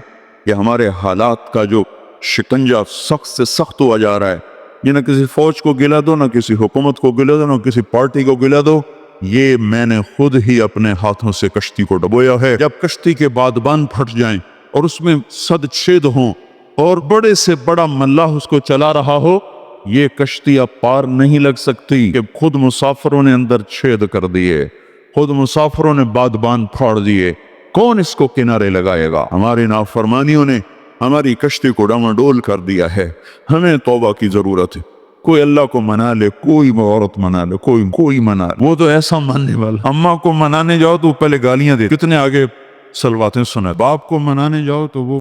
یہ ہمارے حالات کا جو شکنجہ سخت سے سخت ہوا جا رہا ہے, یہ نہ کسی فوج کو گلا دو, نہ کسی حکومت کو گلا دو, نہ کسی پارٹی کو گلا دو. یہ میں نے خود ہی اپنے ہاتھوں سے کشتی کو ڈبویا ہے. جب کشتی کے بادبان پھٹ جائیں اور اس میں صد چھید ہوں اور بڑے سے بڑا ملاح اس کو چلا رہا ہو, یہ کشتی اب پار نہیں لگ سکتی کہ خود مسافروں نے اندر چھید کر دیے, خود مسافروں نے بادبان پھاڑ دیے. کون اس کو کنارے لگائے گا؟ ہماری نافرمانیوں نے ہماری کشتی کو ڈاواڈول کر دیا ہے. ہمیں توبہ کی ضرورت ہے. کوئی اللہ کو منا لے, کوئی عورت منا لے, کوئی منا لے. وہ تو ایسا ماننے والا, اماں کو منانے جاؤ تو پہلے گالیاں دے, کتنے آگے سلواتیں سنا. باپ کو منانے جاؤ تو وہ